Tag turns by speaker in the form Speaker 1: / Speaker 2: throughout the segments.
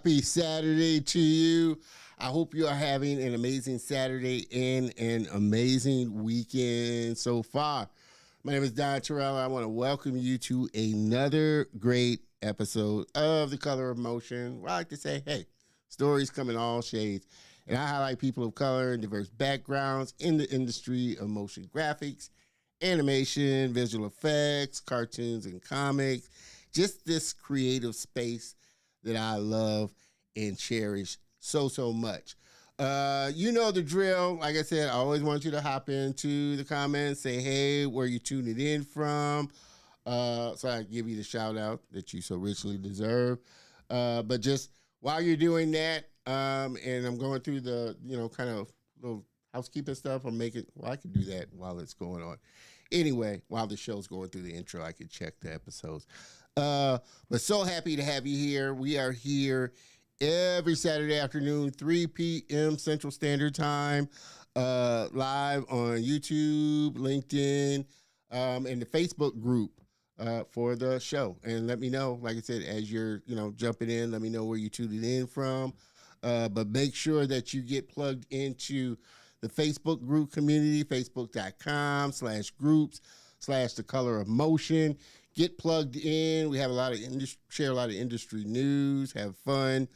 Speaker 1: Happy Saturday to you. I hope you are having an amazing Saturday and an amazing weekend so far. My name is Don Terrell. I want to welcome you to another great episode of The Color of Motion, where I like to say, hey, stories come in all shades. And I highlight people of color and diverse backgrounds in the industry of motion graphics, animation, visual effects, cartoons, and comics. Just this creative space that I love and cherish so much. You know the drill. Like I said, I always want you to hop into the comments, say, hey, where you tuning in from, so I can give you the shout out that you so richly deserve. But just while you're doing that, and I'm going through the, kind of little housekeeping stuff, I can do that while it's going on. Anyway, while the show's going through the intro, I can check the episodes. But so happy to have you here. We are here every Saturday afternoon, 3 p.m. Central Standard Time, live on YouTube, LinkedIn, and the Facebook group for the show. And let me know, like I said, as you're, jumping in, let me know where you're tuning in from. But make sure that you get plugged into the Facebook group community, facebook.com/groups/The Color of Motion. Get plugged in. We have share a lot of industry news, have fun.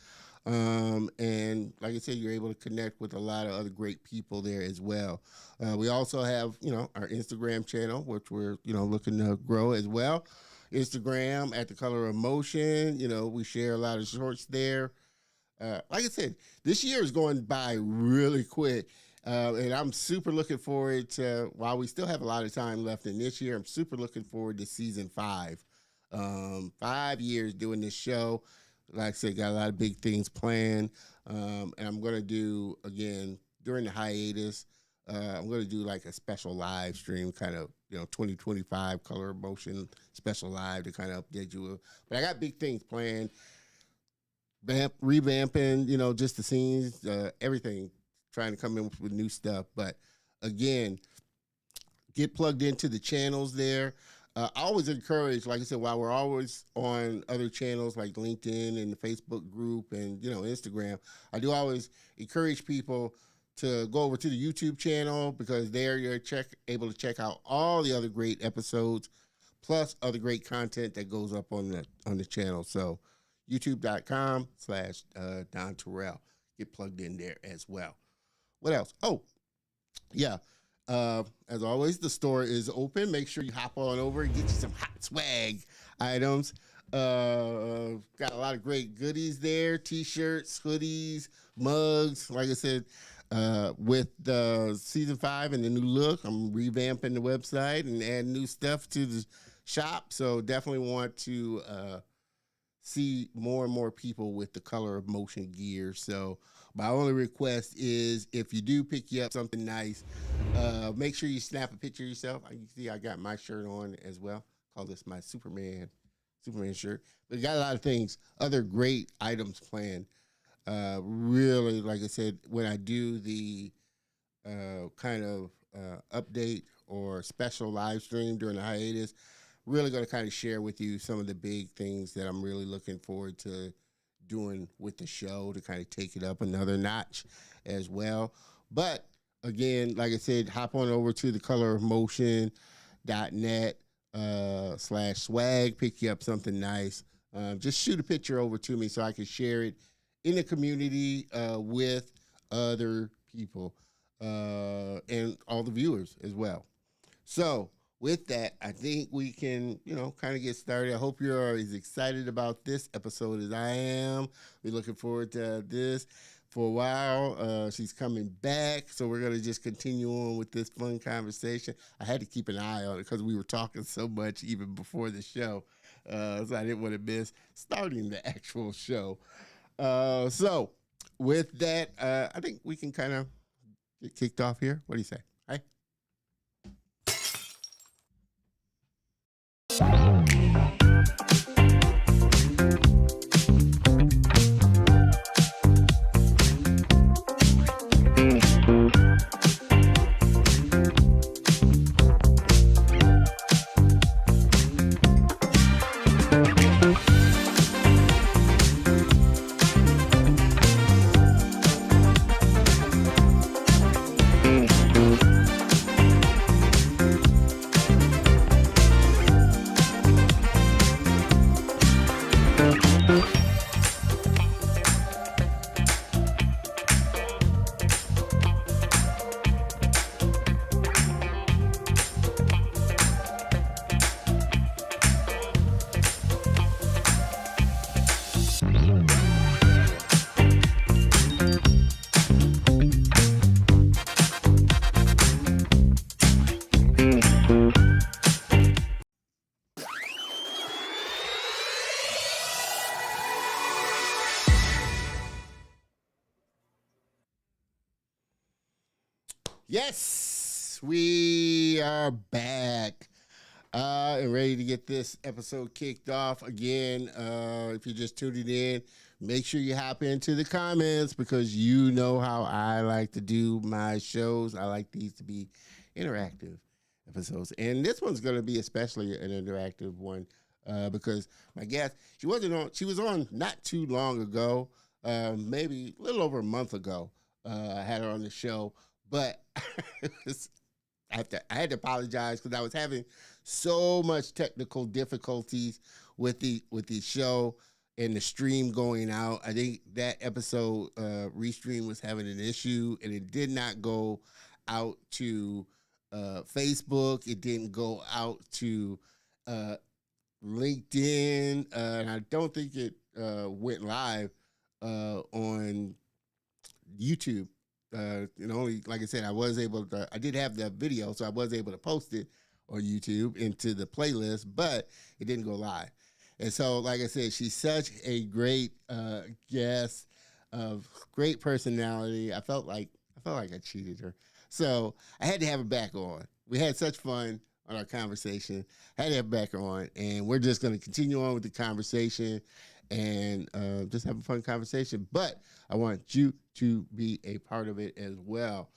Speaker 1: And like I said, you're able to connect with a lot of other great people there as well. We also have, our Instagram channel, which we're, looking to grow as well. Instagram at The Color of Motion. We share a lot of shorts there. Like I said, this year is going by really quick. And I'm super looking forward to, while we still have a lot of time left in this year, I'm super looking forward to season 5. 5 years doing this show. Like I said, got a lot of big things planned. And I'm going to do, again, during the hiatus, I'm going to do like a special live stream, kind of, 2025 Color of Motion special live to kind of update you. But I got big things planned. Revamping, just the scenes, everything. Trying to come in with new stuff. But again, get plugged into the channels there. I always encourage, like I said, while we're always on other channels like LinkedIn and the Facebook group and, Instagram, I do always encourage people to go over to the YouTube channel, because there you're able to check out all the other great episodes, plus other great content that goes up on the channel. So youtube.com/Don Terrell. Get plugged in there as well. What else? Oh, yeah. As always, the store is open. Make sure you hop on over and get you some hot swag items. Got a lot of great goodies there. T-shirts, hoodies, mugs. Like I said, with season 5 and the new look, I'm revamping the website and adding new stuff to the shop. So definitely want to see more and more people with the Color of Motion gear. So my only request is, if you do pick you up something nice, make sure you snap a picture of yourself. You can see I got my shirt on as well. Call this my Superman shirt. But we got a lot of things, other great items planned. Really, like I said, when I do the kind of update or special live stream during the hiatus, really going to kind of share with you some of the big things that I'm really looking forward to doing with the show to kind of take it up another notch as well. But again, like I said, hop on over to thecolorofmotion.net /swag, pick you up something nice. Just shoot a picture over to me so I can share it in the community with other people and all the viewers as well. So with that, I think we can, kind of get started. I hope you're as excited about this episode as I am. We're looking forward to this for a while. She's coming back, so we're going to just continue on with this fun conversation. I had to keep an eye on it because we were talking so much even before the show, so I didn't want to miss starting the actual show. So with that, I think we can kind of get kicked off here. What do you say? Hi. are back and ready to get this episode kicked off again. If you're just tuning in, make sure you hop into the comments because you know how I like to do my shows. I like these to be interactive episodes, and this one's going to be especially an interactive one because my guest, she wasn't on. She was on not too long ago, maybe a little over a month ago. I had her on the show, but I had to apologize because I was having so much technical difficulties with the show and the stream going out. I think that episode restream was having an issue, and it did not go out to Facebook. It didn't go out to uh, LinkedIn, and I don't think it went live on YouTube. Only like I said, I did have that video, so I was able to post it on YouTube into the playlist, but it didn't go live. And so, like I said, she's such a great guest of great personality. I felt like I cheated her, so I had to have her back on. We had such fun on our conversation. I had to have her back on, and we're just going to continue on with the conversation and just have a fun conversation. But I want you to be a part of it as well.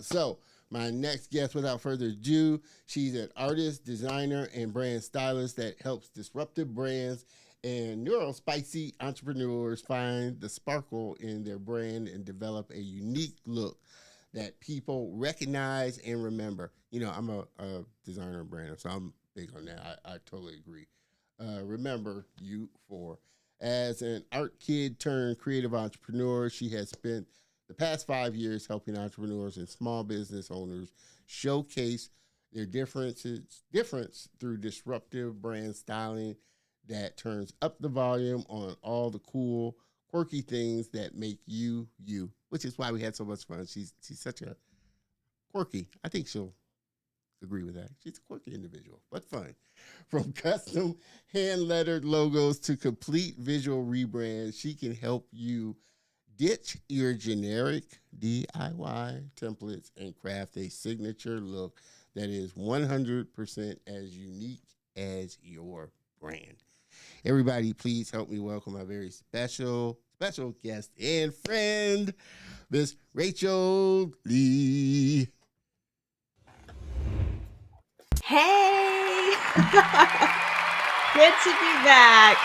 Speaker 1: So my next guest, without further ado, she's an artist, designer, and brand stylist that helps disruptive brands and neurospicy entrepreneurs find the sparkle in their brand and develop a unique look that people recognize and remember. You know, I'm a designer and brand, so I'm big on that. I totally agree. Remember you for. As an art kid turned creative entrepreneur, she has spent the past 5 years helping entrepreneurs and small business owners showcase their difference through disruptive brand styling that turns up the volume on all the cool, quirky things that make you, which is why we had so much fun. She's such a quirky. I think she'll agree with that. She's a quirky individual, but fun. From custom hand-lettered logos to complete visual rebrands, she can help you ditch your generic DIY templates and craft a signature look that is 100% as unique as your brand. Everybody, please help me welcome my very special guest and friend, Miss Rachel Lee.
Speaker 2: Hey! Good to be back.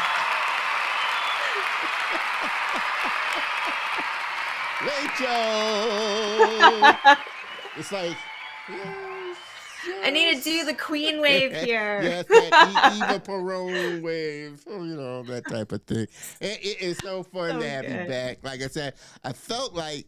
Speaker 1: Rachel! It's like, yes.
Speaker 2: I need to do the queen wave here.
Speaker 1: Yes, that Eva Perón wave, that type of thing. It's so fun to have you back. Like I said, I felt like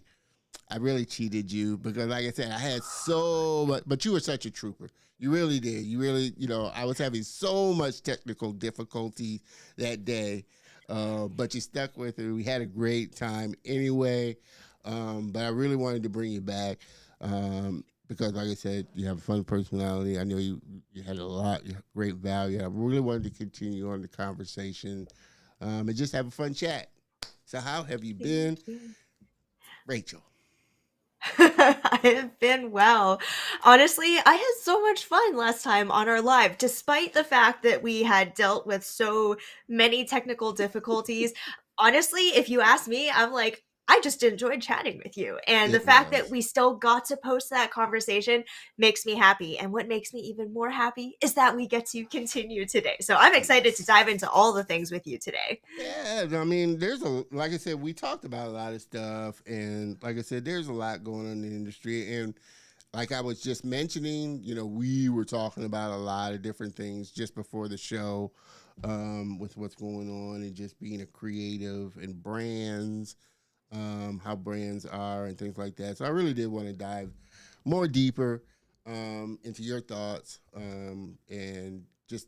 Speaker 1: I really cheated you because, like I said, I had so much, but you were such a trooper. You really did. You really, I was having so much technical difficulties that day, but you stuck with it. We had a great time anyway, but I really wanted to bring you back because, like I said, you have a fun personality. I know you had a lot, you have great value. I really wanted to continue on the conversation and just have a fun chat. So how have you been, Rachel?
Speaker 2: I have been well. Honestly, I had so much fun last time on our live, despite the fact that we had dealt with so many technical difficulties. Honestly, if you ask me, I'm like, I just enjoyed chatting with you. And the fact that we still got to post that conversation makes me happy. And what makes me even more happy is that we get to continue today. So I'm excited to dive into all the things with you today.
Speaker 1: Yeah, I mean, like I said, we talked about a lot of stuff. And like I said, there's a lot going on in the industry. And like I was just mentioning, we were talking about a lot of different things just before the show with what's going on and just being a creative and brands. How brands are and things like that. So I really did want to dive more deeper into your thoughts and just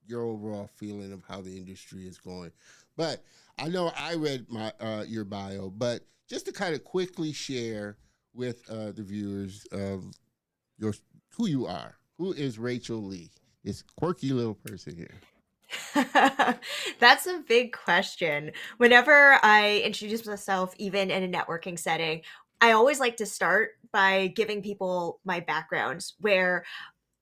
Speaker 1: your overall feeling of how the industry is going. But I know I read your bio, but just to kind of quickly share with the viewers of who you are. Who is Rachel Lee? This quirky little person here.
Speaker 2: That's a big question. Whenever I introduce myself, even in a networking setting, I always like to start by giving people my background, where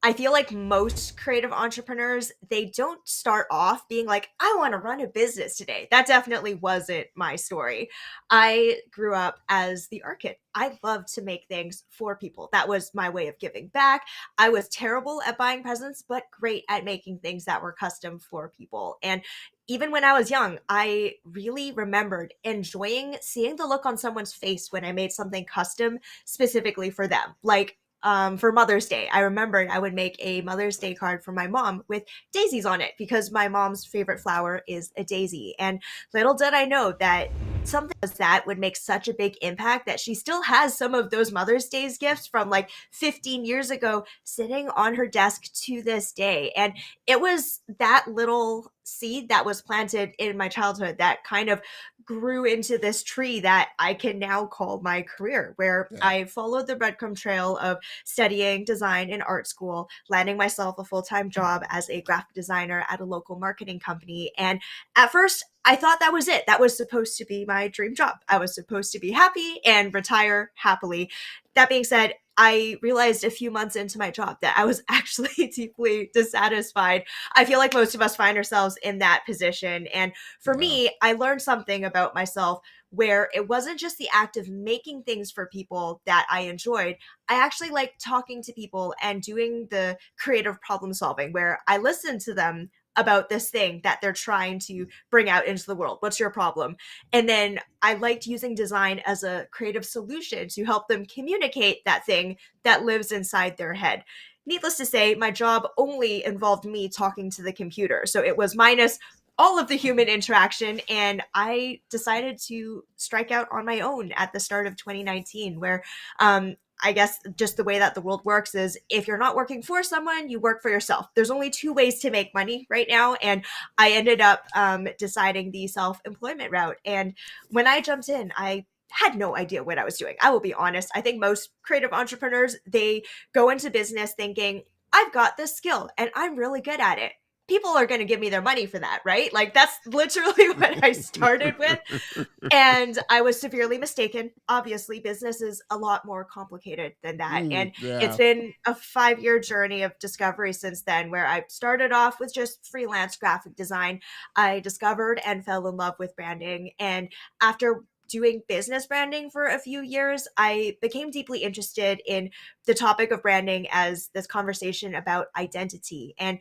Speaker 2: I feel like most creative entrepreneurs, they don't start off being like, I want to run a business today. That definitely wasn't my story. I grew up as the art kid. I loved to make things for people. That was my way of giving back. I was terrible at buying presents, but great at making things that were custom for people. And even when I was young, I really remembered enjoying seeing the look on someone's face when I made something custom specifically for them. Like, for Mother's Day, I remembered I would make a Mother's Day card for my mom with daisies on it because my mom's favorite flower is a daisy. And little did I know that something as that would make such a big impact that she still has some of those Mother's Day's gifts from like 15 years ago sitting on her desk to this day. And it was that little seed that was planted in my childhood that kind of grew into this tree that I can now call my career, where
Speaker 1: Yeah.
Speaker 2: I followed the breadcrumb trail of studying design in art school, landing myself a full time job as a graphic designer at a local marketing company. And at first, I thought that was it. That was supposed to be my dream job. I was supposed to be happy and retire happily. That being said, I realized a few months into my job that I was actually deeply dissatisfied. I feel like most of us find ourselves in that position. And for
Speaker 1: Yeah.
Speaker 2: me, I learned something about myself where it wasn't just the act of making things for people that I enjoyed. I actually like talking to people and doing the creative problem solving where I listen to them about this thing that they're trying to bring out into the world. What's your problem? And then I liked using design as a creative solution to help them communicate that thing that lives inside their head. Needless to say, my job only involved me talking to the computer. So it was minus all of the human interaction. And I decided to strike out on my own at the start of 2019, where I guess just the way that the world works is if you're not working for someone, you work for yourself. There's only two ways to make money right now. And I ended up deciding the self employment route. And when I jumped in, I had no idea what I was doing. I will be honest. I think most creative entrepreneurs, they go into business thinking, I've got this skill and I'm really good at it. People are going to give me their money for that, right? Like that's literally what I started with. And I was severely mistaken. Obviously, business is a lot more complicated than that. And it's
Speaker 1: Yeah.
Speaker 2: been a 5 year journey of discovery since then, where I started off with just freelance graphic design. I discovered and fell in love with branding. And after doing business branding for a few years, I became deeply interested in the topic of branding as this conversation about identity. And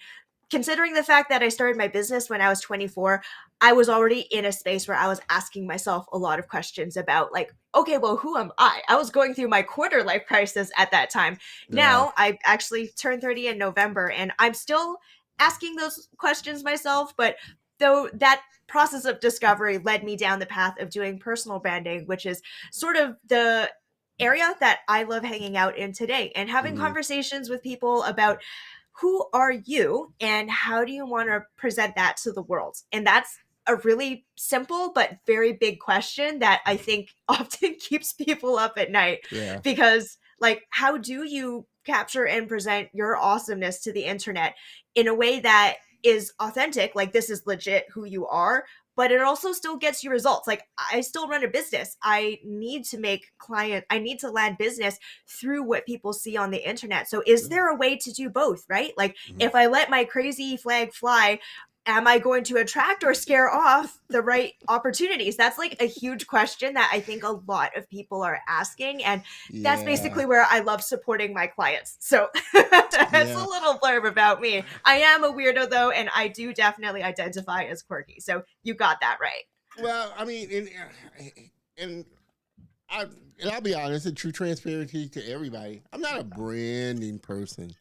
Speaker 2: considering the fact that I started my business when I was 24, I was already in a space where I was asking myself a lot of questions about, like, okay, well, who am I? I was going through my quarter life crisis at that time.
Speaker 1: Yeah.
Speaker 2: Now I actually turned 30 in November and I'm still asking those questions myself. But though that process of discovery led me down the path of doing personal branding, which is sort of the area that I love hanging out in today and having
Speaker 1: Hmm.
Speaker 2: conversations with people about who are you and how do you want to present that to the world? And that's a really simple but very big question that I think often keeps people up at night,
Speaker 1: Yeah.
Speaker 2: because like how do you capture and present your awesomeness to the internet in a way that is authentic, like this is legit who you are, but it also still gets you results. Like I still run a business. I need to land business through what people see on the internet. So is
Speaker 1: Yeah.
Speaker 2: there a way to do both, right? Like
Speaker 1: Mhm.
Speaker 2: if I let my crazy flag fly, am I going to attract or scare off the right opportunities? That's like a huge question that I think a lot of people are asking. And that's
Speaker 1: Yeah.
Speaker 2: basically where I love supporting my clients. So that's a
Speaker 1: Yeah.
Speaker 2: little blurb about me. I am a weirdo though, and I do definitely identify as quirky. So you got that right.
Speaker 1: Well, I mean, and I and I'll be honest, in true transparency to everybody, I'm not a branding person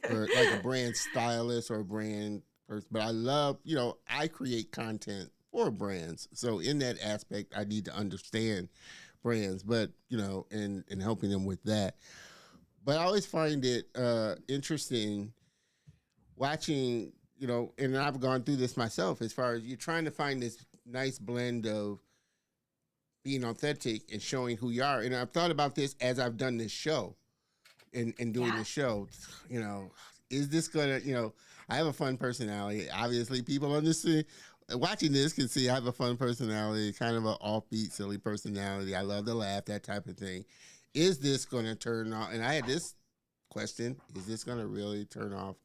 Speaker 1: or like a brand stylist or a brand person, but I love, I create content for brands. So in that aspect, I need to understand brands, but and helping them with that. But I always find it interesting watching, and I've gone through this myself as far as you're trying to find this nice blend of being authentic and showing who you are. And I've thought about this as I've done this show and doing
Speaker 2: Yeah.
Speaker 1: this show. Is this gonna, I have a fun personality. Obviously, people on this watching this can see I have a fun personality, kind of an offbeat, silly personality. I love to laugh, that type of thing. Is this gonna turn on? And I had this question, is this going to really turn off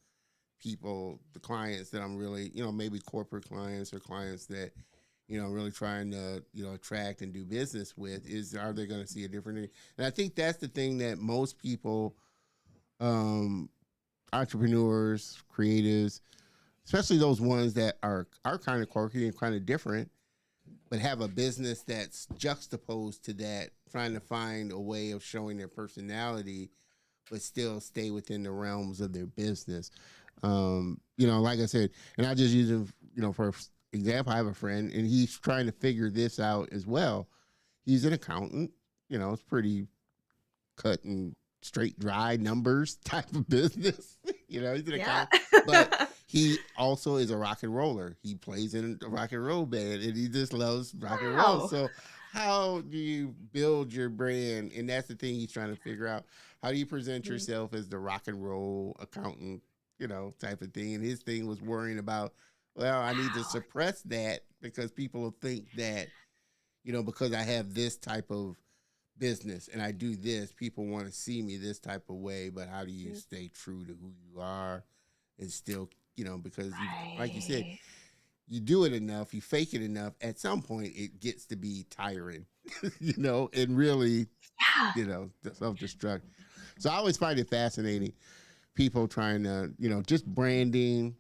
Speaker 1: people, the clients that I'm really, maybe corporate clients or clients that, really trying to, attract and do business with, are they going to see a different thing? And I think that's the thing that most people, entrepreneurs, creatives, especially those ones that are kind of quirky and kind of different, but have a business that's juxtaposed to that, trying to find a way of showing their personality, but still stay within the realms of their business. Like I said, and I just use him, for example, I have a friend and he's trying to figure this out as well. He's an accountant, it's pretty cut and straight, dry numbers type of business. He's an accountant, but he also is a rock and roller. He plays in a rock and roll band and he just loves rock and roll. So how do you build your brand? And that's the thing he's trying to figure out. How do you present yourself as the rock and roll accountant, type of thing? And his thing was worrying about, well, I need to suppress that because people will think that, because I have this type of business and I do this, people want to see me this type of way. But how do you stay true to who you are and still, because like you said, you do it enough, you fake it enough, at some point it gets to be tiring, and really, self-destruct. So I always find it fascinating, people trying to, just branding.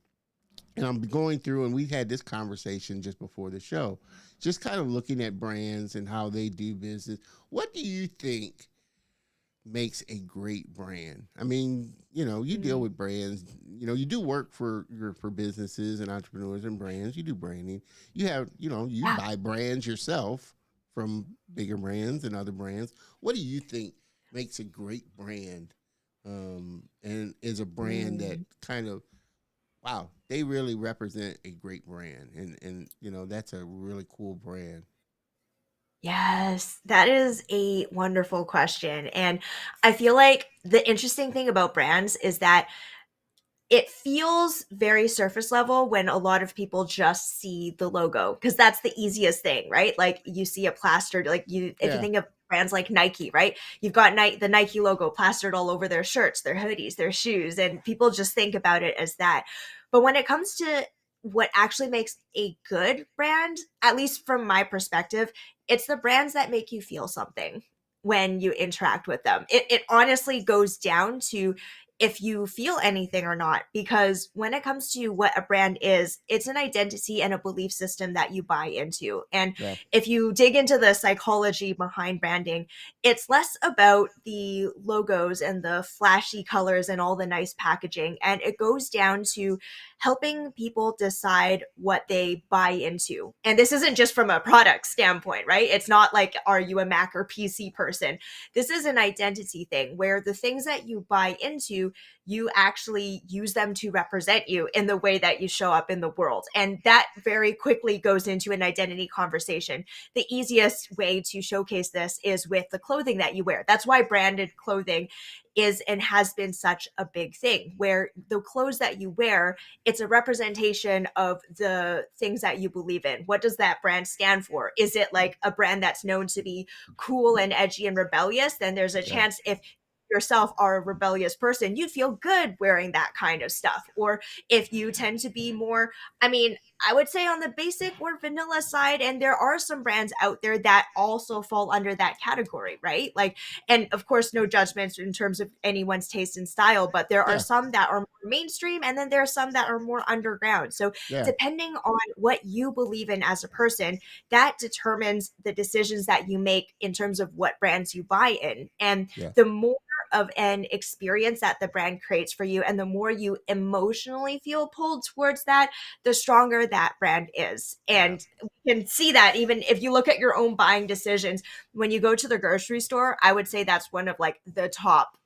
Speaker 1: And I'm going through, and we had this conversation just before the show, just kind of looking at brands and how they do business. What do you think makes a great brand? I mean, you deal with brands, you do work for businesses and entrepreneurs and brands. You do branding. You have, you buy brands yourself from bigger brands and other brands. What do you think makes a great brand, and is a brand that kind of, wow, they really represent a great brand, and that's a really cool brand.
Speaker 2: Yes, that is a wonderful question. And I feel like the interesting thing about brands is that it feels very surface level when a lot of people just see the logo, because that's the easiest thing, right? Like you see a plastered, like if you think of brands like Nike, right? You've got the Nike logo plastered all over their shirts, their hoodies, their shoes, and people just think about it as that. But when it comes to what actually makes a good brand, at least from my perspective, it's the brands that make you feel something when you interact with them. It honestly goes down to if you feel anything or not, because when it comes to what a brand is, it's an identity and a belief system that you buy into. And if you dig into the psychology behind branding, it's less about the logos and the flashy colors and all the nice packaging, and it goes down to helping people decide what they buy into. And this isn't just from a product standpoint, right? It's not like, are you a Mac or PC person? This is an identity thing where the things that you buy into, you actually use them to represent you in the way that you show up in the world. And that very quickly goes into an identity conversation. The easiest way to showcase this is with the clothing that you wear. That's why branded clothing is and has been such a big thing, where the clothes that you wear, it's a representation of the things that you believe in. What does that brand stand for? Is it like a brand that's known to be cool and edgy and rebellious? Then there's a chance, if yourself are a rebellious person, you'd feel good wearing that kind of stuff. Or if you tend to be more, I would say on the basic or vanilla side, and there are some brands out there that also fall under that category, right? Like, and of course, no judgments in terms of anyone's taste and style, but there are some that are more mainstream, and then there are some that are more underground. So depending on what you believe in as a person, that determines the decisions that you make in terms of what brands you buy in. And the more of an experience that the brand creates for you, and the more you emotionally feel pulled towards that, the stronger that brand is. And we can see that even if you look at your own buying decisions. When you go to the grocery store, I would say that's one of like the top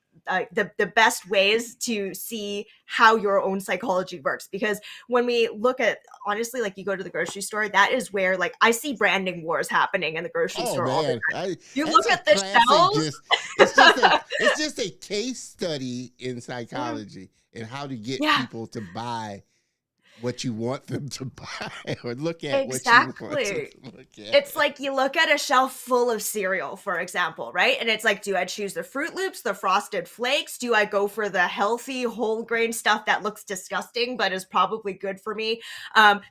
Speaker 2: the best ways to see how your own psychology works. Because when we look at, honestly, like you go to the grocery store, that is where like I see branding wars happening in the grocery store all the time. You look at the shelves.
Speaker 1: It's just a case study in psychology and how to get people to buy what you want them to buy or look at what you want to
Speaker 2: Exactly.
Speaker 1: look
Speaker 2: It's
Speaker 1: at.
Speaker 2: like you look at a shelf full of cereal, for example, right? And it's like, do I choose the Fruit Loops, the Frosted Flakes? Do I go for the healthy whole grain stuff that looks disgusting but is probably good for me?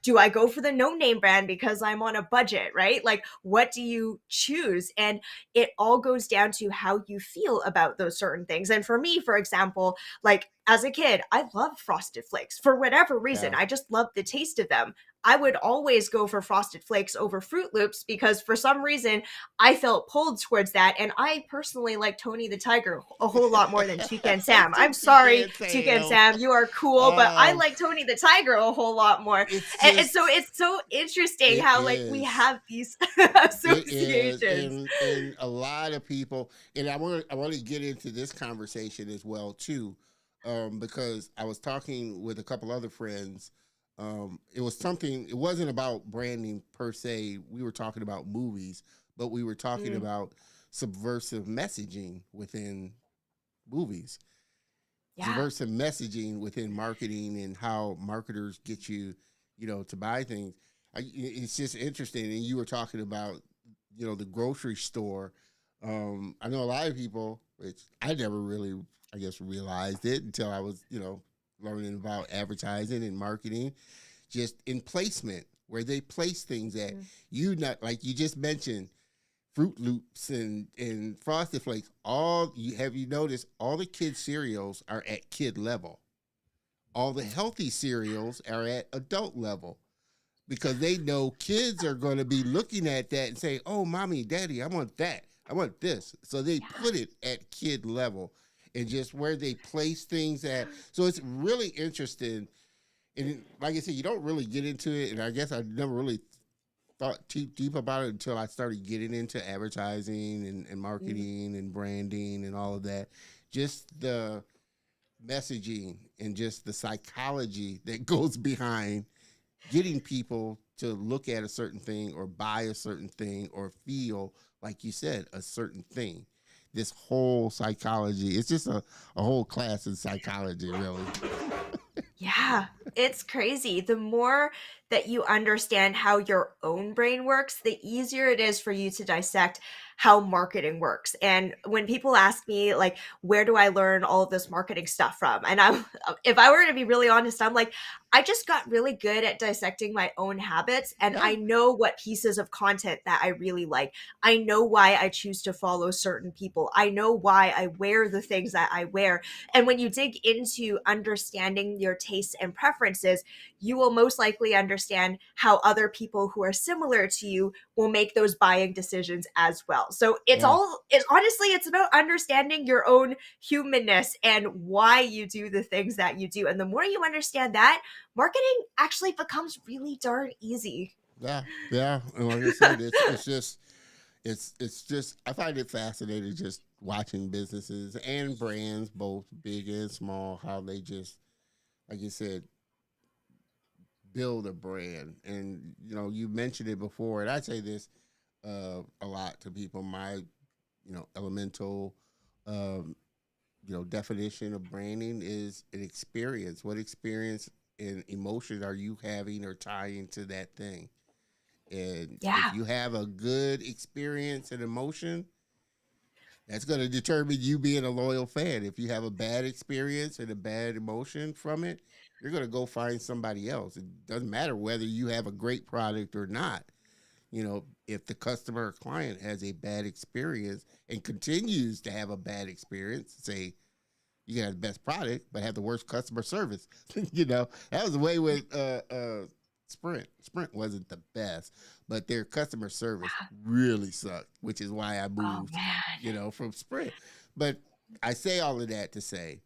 Speaker 2: Do I go for the no name brand because I'm on a budget, right? Like, what do you choose? And it all goes down to how you feel about those certain things. And for me, for example, like as a kid, I loved Frosted Flakes for whatever reason.
Speaker 1: Yeah.
Speaker 2: I just loved the taste of them. I would always go for Frosted Flakes over Fruit Loops because for some reason I felt pulled towards that. And I personally like Tony the Tiger a whole lot more than Toucan Sam. I'm sorry,
Speaker 1: Toucan
Speaker 2: Toucan
Speaker 1: Sam.
Speaker 2: Sam, you are cool, but I
Speaker 1: Um,
Speaker 2: like Tony the Tiger a whole lot more.
Speaker 1: it's
Speaker 2: And so
Speaker 1: just
Speaker 2: it's so interesting
Speaker 1: it
Speaker 2: how like we
Speaker 1: is.
Speaker 2: have these
Speaker 1: It is,
Speaker 2: associations.
Speaker 1: and a lot of people, and I want to get into this conversation as well too, because I was talking with a couple other friends. It was something. It wasn't about branding per se. We were talking about movies, but we were talking
Speaker 2: Mm,
Speaker 1: about subversive messaging within movies,
Speaker 2: yeah.
Speaker 1: subversive messaging within marketing, and how marketers get you, to buy things. It's just interesting. And you were talking about, the grocery store. I know a lot of people, which I never really, I guess, realized it until I was, learning about advertising and marketing, just in placement, where they place things at.
Speaker 2: Mm,
Speaker 1: You not like you just mentioned Fruit Loops and Frosted Flakes. All you have you noticed all the kid cereals are at kid level. All the healthy cereals are at adult level because they know kids are going to be looking at that and say, "Oh, mommy, daddy, I want that. I want this." So they
Speaker 2: yeah.
Speaker 1: put it at kid level and just where they place things at. So it's really interesting. And like I said, you don't really get into it. And I guess I never really thought too deep about it until I started getting into advertising and
Speaker 2: Mm,
Speaker 1: marketing and branding and all of that. Just the messaging and just the psychology that goes behind getting people to look at a certain thing or buy a certain thing or feel, like you said, a certain thing. This whole psychology, it's just a whole class in psychology, really.
Speaker 2: yeah, it's crazy. The more that you understand how your own brain works, the easier it is for you to dissect how marketing works. And when people ask me, like, where do I learn all of this marketing stuff from? And I'm, if I were to be really honest, I'm like, I just got really good at dissecting my own habits. And
Speaker 1: Yeah,
Speaker 2: I know what pieces of content that I really like. I know why I choose to follow certain people. I know why I wear the things that I wear. And when you dig into understanding your tastes and preferences, you will most likely understand how other people who are similar to you will make those buying decisions as well. So
Speaker 1: yeah,
Speaker 2: it's honestly, it's about understanding your own humanness and why you do the things that you do. And the more you understand that, marketing actually becomes really darn easy.
Speaker 1: yeah, yeah. And like I said, it's just I find it fascinating just watching businesses and brands, both big and small, how they just, like you said, build a brand. And you mentioned it before, and I say this a lot to people. My elemental um, definition of branding is an experience. What experience and emotion are you having or tying to that thing? And if
Speaker 2: Yeah.
Speaker 1: you have a good experience and emotion, that's going to determine you being a loyal fan. If you have a bad experience and a bad emotion from it, you're going to go find somebody else. It doesn't matter whether you have a great product or not. If the customer or client has a bad experience and continues to have a bad experience, say you can have the best product but have the worst customer service. That was the way with Sprint. Sprint wasn't the best, but their customer service really sucked, which is why I
Speaker 2: Oh
Speaker 1: moved,
Speaker 2: man.
Speaker 1: from Sprint. But I say all of that to say,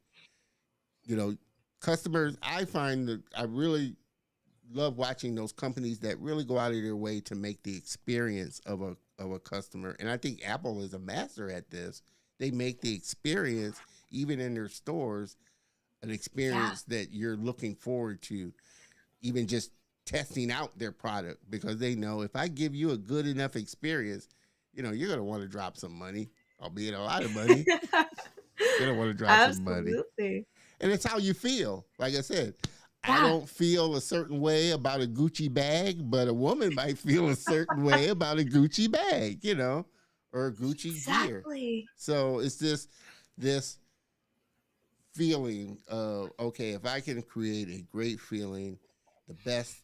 Speaker 1: you know, customers, I find that I really love watching those companies that really go out of their way to make the experience of a customer. And I think Apple is a master at this. They make the experience, even in their stores, an
Speaker 2: Yeah.
Speaker 1: experience that you're looking forward to, even just testing out their product, because they know if I give you a good enough experience, you're going to want to drop some money, albeit a lot of money. You're going to want to drop some money.
Speaker 2: Absolutely.
Speaker 1: And it's how you feel. Like I said, I
Speaker 2: Yeah,
Speaker 1: don't feel a certain way about a Gucci bag, but a woman might feel a certain way about a Gucci bag, or a Gucci gear.
Speaker 2: exactly.
Speaker 1: So it's just this feeling of, okay, if I can create a great feeling, the best,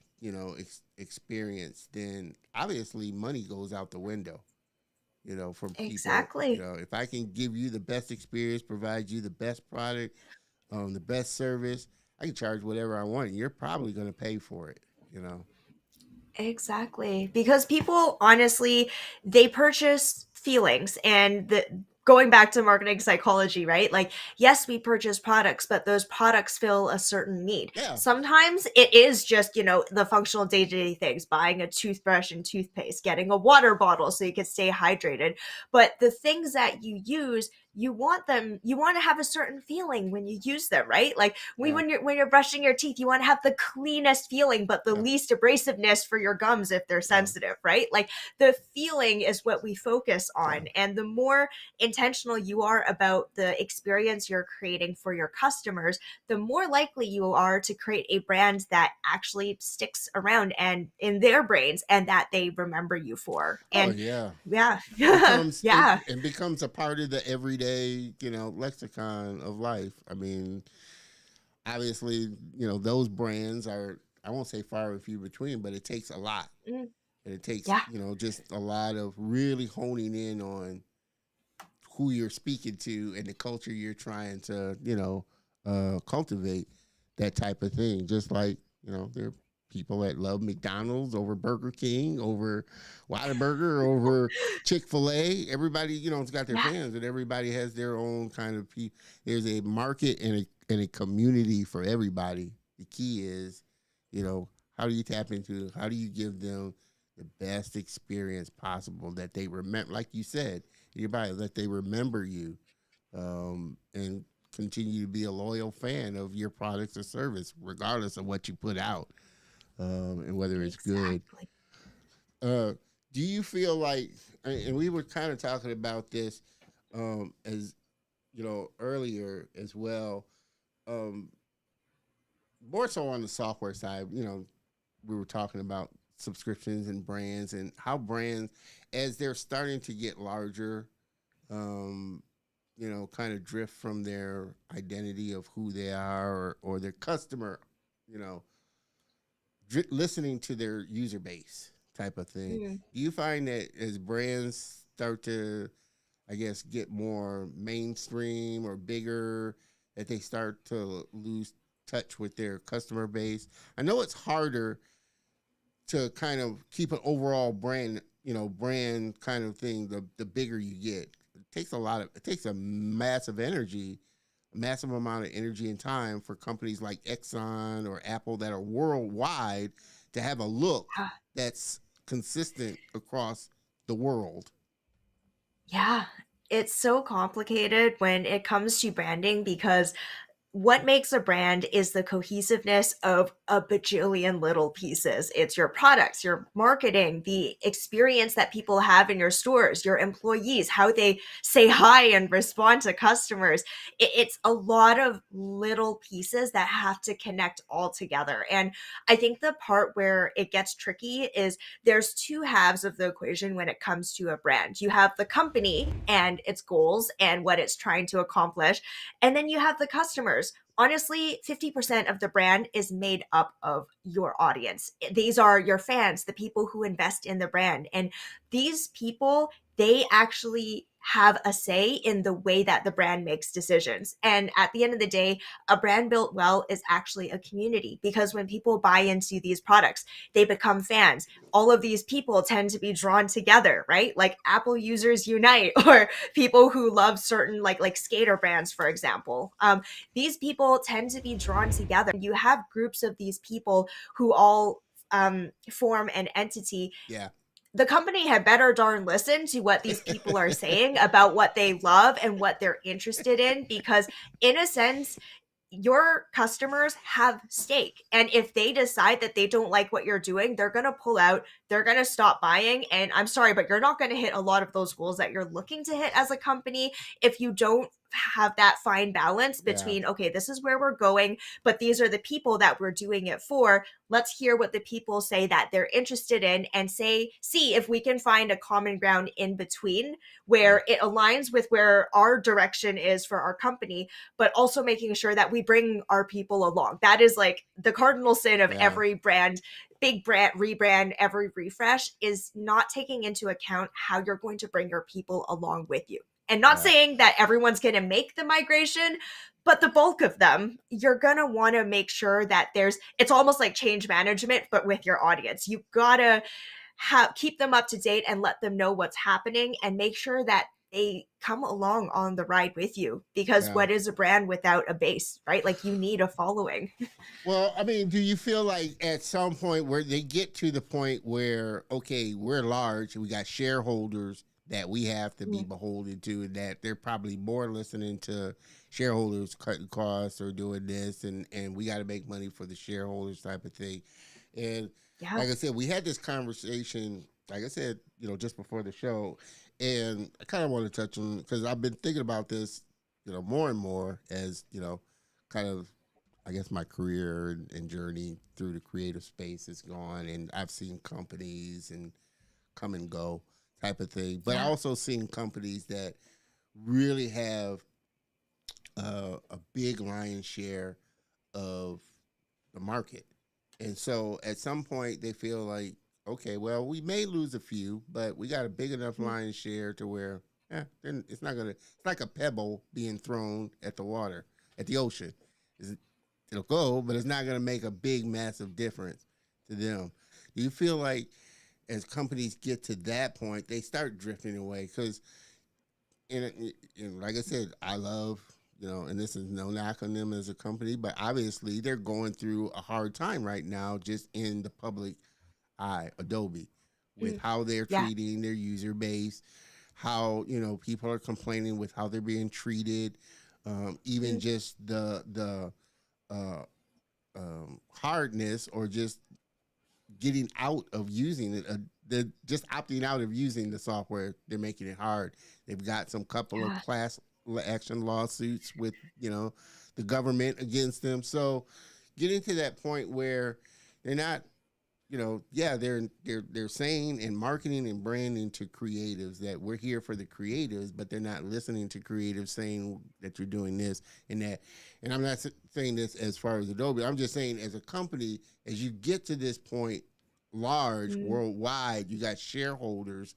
Speaker 1: experience, then obviously money goes out the window, from people.
Speaker 2: Exactly.
Speaker 1: If I can give you the best experience, provide you the best product, the best service, I can charge whatever I want, and you're probably going to pay for it, you know.
Speaker 2: Exactly. Because people honestly, they purchase feelings and going back to marketing psychology, right? Like, yes, we purchase products, but those products fill a certain need.
Speaker 1: Yeah,
Speaker 2: Sometimes it is just, the functional day-to-day things, buying a toothbrush and toothpaste, getting a water bottle so you can stay hydrated. But the things that you use, you want to have a certain feeling when you use them, right? Like
Speaker 1: yeah,
Speaker 2: when you're brushing your teeth, you want to have the cleanest feeling but the
Speaker 1: yeah,
Speaker 2: least abrasiveness for your gums if they're
Speaker 1: yeah,
Speaker 2: sensitive, right? Like the feeling is what we focus
Speaker 1: yeah.
Speaker 2: on, and the more intentional you are about the experience you're creating for your customers, the more likely you are to create a brand that actually sticks around and in their brains and that they remember you for.
Speaker 1: Oh
Speaker 2: And
Speaker 1: yeah.
Speaker 2: yeah.
Speaker 1: Becomes it
Speaker 2: Yeah.
Speaker 1: and becomes a part of the everyday, lexicon of life. I mean, obviously, those brands are, I won't say far and few between, but it takes a lot.
Speaker 2: Mm,
Speaker 1: And it takes,
Speaker 2: yeah.
Speaker 1: just a lot of really honing in on who you're speaking to and the culture you're trying to, cultivate, that type of thing. Just like, there are people that love McDonald's over Burger King, over Whataburger, over Chick-fil-A. Everybody, has got their
Speaker 2: Yeah.
Speaker 1: fans, and everybody has their own kind of there's a market and a community for everybody. The key is, how do you tap into, how do you give them the best experience possible that they remember, like you said, everybody, that they remember you, and continue to be a loyal fan of your products or service, regardless of what you put out, and whether it's good.
Speaker 2: Exactly.
Speaker 1: Uh, do you feel like, and we were kind of talking about this, as earlier as well, um, more so on the software side, we were talking about subscriptions and brands, and how brands, as they're starting to get larger, um, kind of drift from their identity of who they are, or their customer, you know, listening to their user base type of thing.
Speaker 2: Mm.
Speaker 1: Do you find that as brands start to, I guess, get more mainstream or bigger, that they start to lose touch with their customer base? I know it's harder to kind of keep an overall brand, brand kind of thing, the bigger you get. It takes a massive energy, a massive amount of energy and time for companies like Exxon or Apple that are worldwide to have a look
Speaker 2: Yeah.
Speaker 1: that's consistent across the world.
Speaker 2: Yeah. It's so complicated when it comes to branding because what makes a brand is the cohesiveness of a bajillion little pieces. It's your products, your marketing, the experience that people have in your stores, your employees, how they say hi and respond to customers. It's a lot of little pieces that have to connect all together. And I think the part where it gets tricky is there's two halves of the equation when it comes to a brand. You have the company and its goals and what it's trying to accomplish, and then you have the customers. Honestly, 50% of the brand is made up of your audience. These are your fans, the people who invest in the brand. And these people, they actually have a say in the way that the brand makes decisions. And at the end of the day, a brand built well is actually a community, because when people buy into these products, they become fans. All of these people tend to be drawn together, right? Like Apple users unite, or people who love certain like skater brands, for example. These people tend to be drawn together. You have groups of these people who all form an entity.
Speaker 1: Yeah.
Speaker 2: The company had better darn listen to what these people are saying about what they love and what they're interested in, because in a sense, your customers have stake, and if they decide that they don't like what you're doing, they're going to pull out, they're going to stop buying. And I'm sorry, but you're not going to hit a lot of those goals that you're looking to hit as a company if you don't have that fine balance
Speaker 1: Yeah.
Speaker 2: between, okay, this is where we're going, but these are the people that we're doing it for. Let's hear what the people say that they're interested in, and see if we can find a common ground in between
Speaker 1: Yeah.
Speaker 2: where it aligns with where our direction is for our company, but also making sure that we bring our people along. That is like the cardinal sin of
Speaker 1: Yeah.
Speaker 2: every brand, big brand rebrand, every refresh, is not taking into account how you're going to bring your people along with you. And not
Speaker 1: Yeah.
Speaker 2: saying that everyone's going to make the migration, but the bulk of them, you're going to want to make sure that it's almost like change management, but with your audience. You got to keep them up to date and let them know what's happening, and make sure that they come along on the ride with you, because
Speaker 1: Yeah.
Speaker 2: what is a brand without a base, right? Like, you need a following.
Speaker 1: Well, I mean, do you feel like at some point where they get to the point where, okay, we're large, we got shareholders that we have to be beholden to, and that they're probably more listening to shareholders cutting costs or doing this, and we got to make money for the shareholders type of thing. And
Speaker 2: Yeah.
Speaker 1: like I said, we had this conversation, like I said, just before the show, and I kind of want to touch on, because I've been thinking about this, more and more as, kind of, I guess, my career and journey through the creative space is gone, and I've seen companies and come and go type of thing. But I
Speaker 2: Yeah.
Speaker 1: also seen companies that really have a big lion's share of the market, and so at some point they feel like, okay, well, we may lose a few, but we got a big enough lion's share to where, then it's not gonna. It's like a pebble being thrown at the water, at the ocean. It'll go, but it's not going to make a big, massive difference to them. Do you feel like as companies get to that point, they start drifting away? Because, like I said, I love, and this is no knock on them as a company, but obviously they're going through a hard time right now just in the public eye, Adobe, with
Speaker 2: Mm.
Speaker 1: how they're
Speaker 2: Yeah.
Speaker 1: treating their user base, how, people are complaining with how they're being treated, even
Speaker 2: Mm.
Speaker 1: just the uh, hardness or just getting out of using it. They're just opting out of using the software. They're making it hard. They've got some couple of
Speaker 2: Yeah.
Speaker 1: class action lawsuits with the government against them. So getting to that point where they're not, yeah, they're saying and marketing and branding to creatives that we're here for the creatives, but they're not listening to creatives saying that you're doing this and that. And I'm not saying this as far as Adobe. I'm just saying as a company, as you get to this point, large
Speaker 2: Mm.
Speaker 1: worldwide, you got shareholders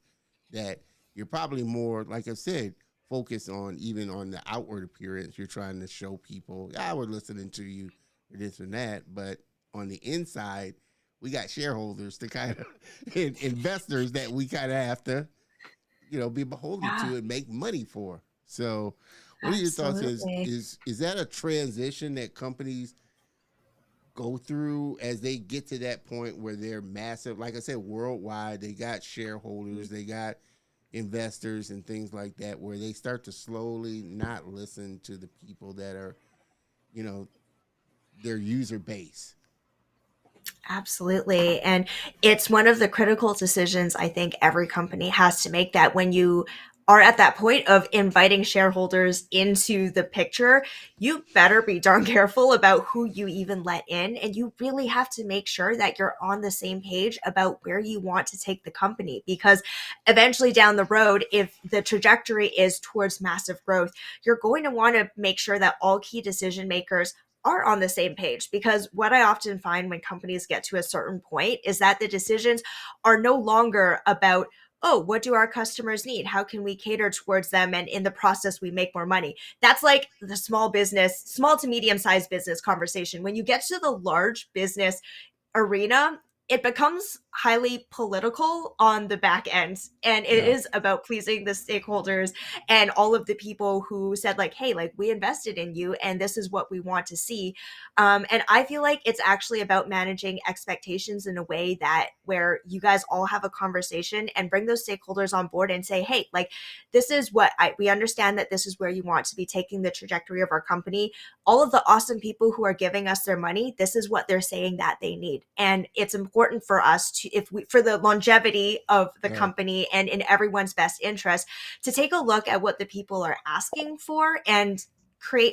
Speaker 1: that you're probably more, like I said, focused on, even on the outward appearance. You're trying to show people, yeah, we're listening to you, or this and that, but on the inside, we got shareholders to kind of investors that we kind of have to, be beholden
Speaker 2: Yeah.
Speaker 1: to and make money for. So, what are your thoughts? Is
Speaker 2: Absolutely.
Speaker 1: is is that a transition that companies go through as they get to that point where they're massive? Like I said, worldwide, they got shareholders, they got investors and things like that, where they start to slowly not listen to the people that are, you know, their user base.
Speaker 2: Absolutely. And it's one of the critical decisions I think every company has to make, that when you are at that point of inviting shareholders into the picture, you better be darn careful about who you even let in. And you really have to make sure that you're on the same page about where you want to take the company. Because eventually down the road, if the trajectory is towards massive growth, you're going to want to make sure that all key decision makers are on the same page. Because what I often find when companies get to a certain point is that the decisions are no longer about, oh, what do our customers need? How can we cater towards them? And in the process, we make more money. That's like the small business, small to medium sized business conversation. When you get to the large business arena, it becomes highly political on the back end, and it
Speaker 1: Yeah.
Speaker 2: is about pleasing the stakeholders and all of the people who said, like, hey, like, we invested in you and this is what we want to see. And I feel like it's actually about managing expectations in a way that where you guys all have a conversation and bring those stakeholders on board and say, hey, like, this is we understand that this is where you want to be taking the trajectory of our company. All of the awesome people who are giving us their money, this is what they're saying that they need. And it's important for us if we, for the longevity of the
Speaker 1: Right.
Speaker 2: company and in everyone's best interest, to take a look at what the people are asking for and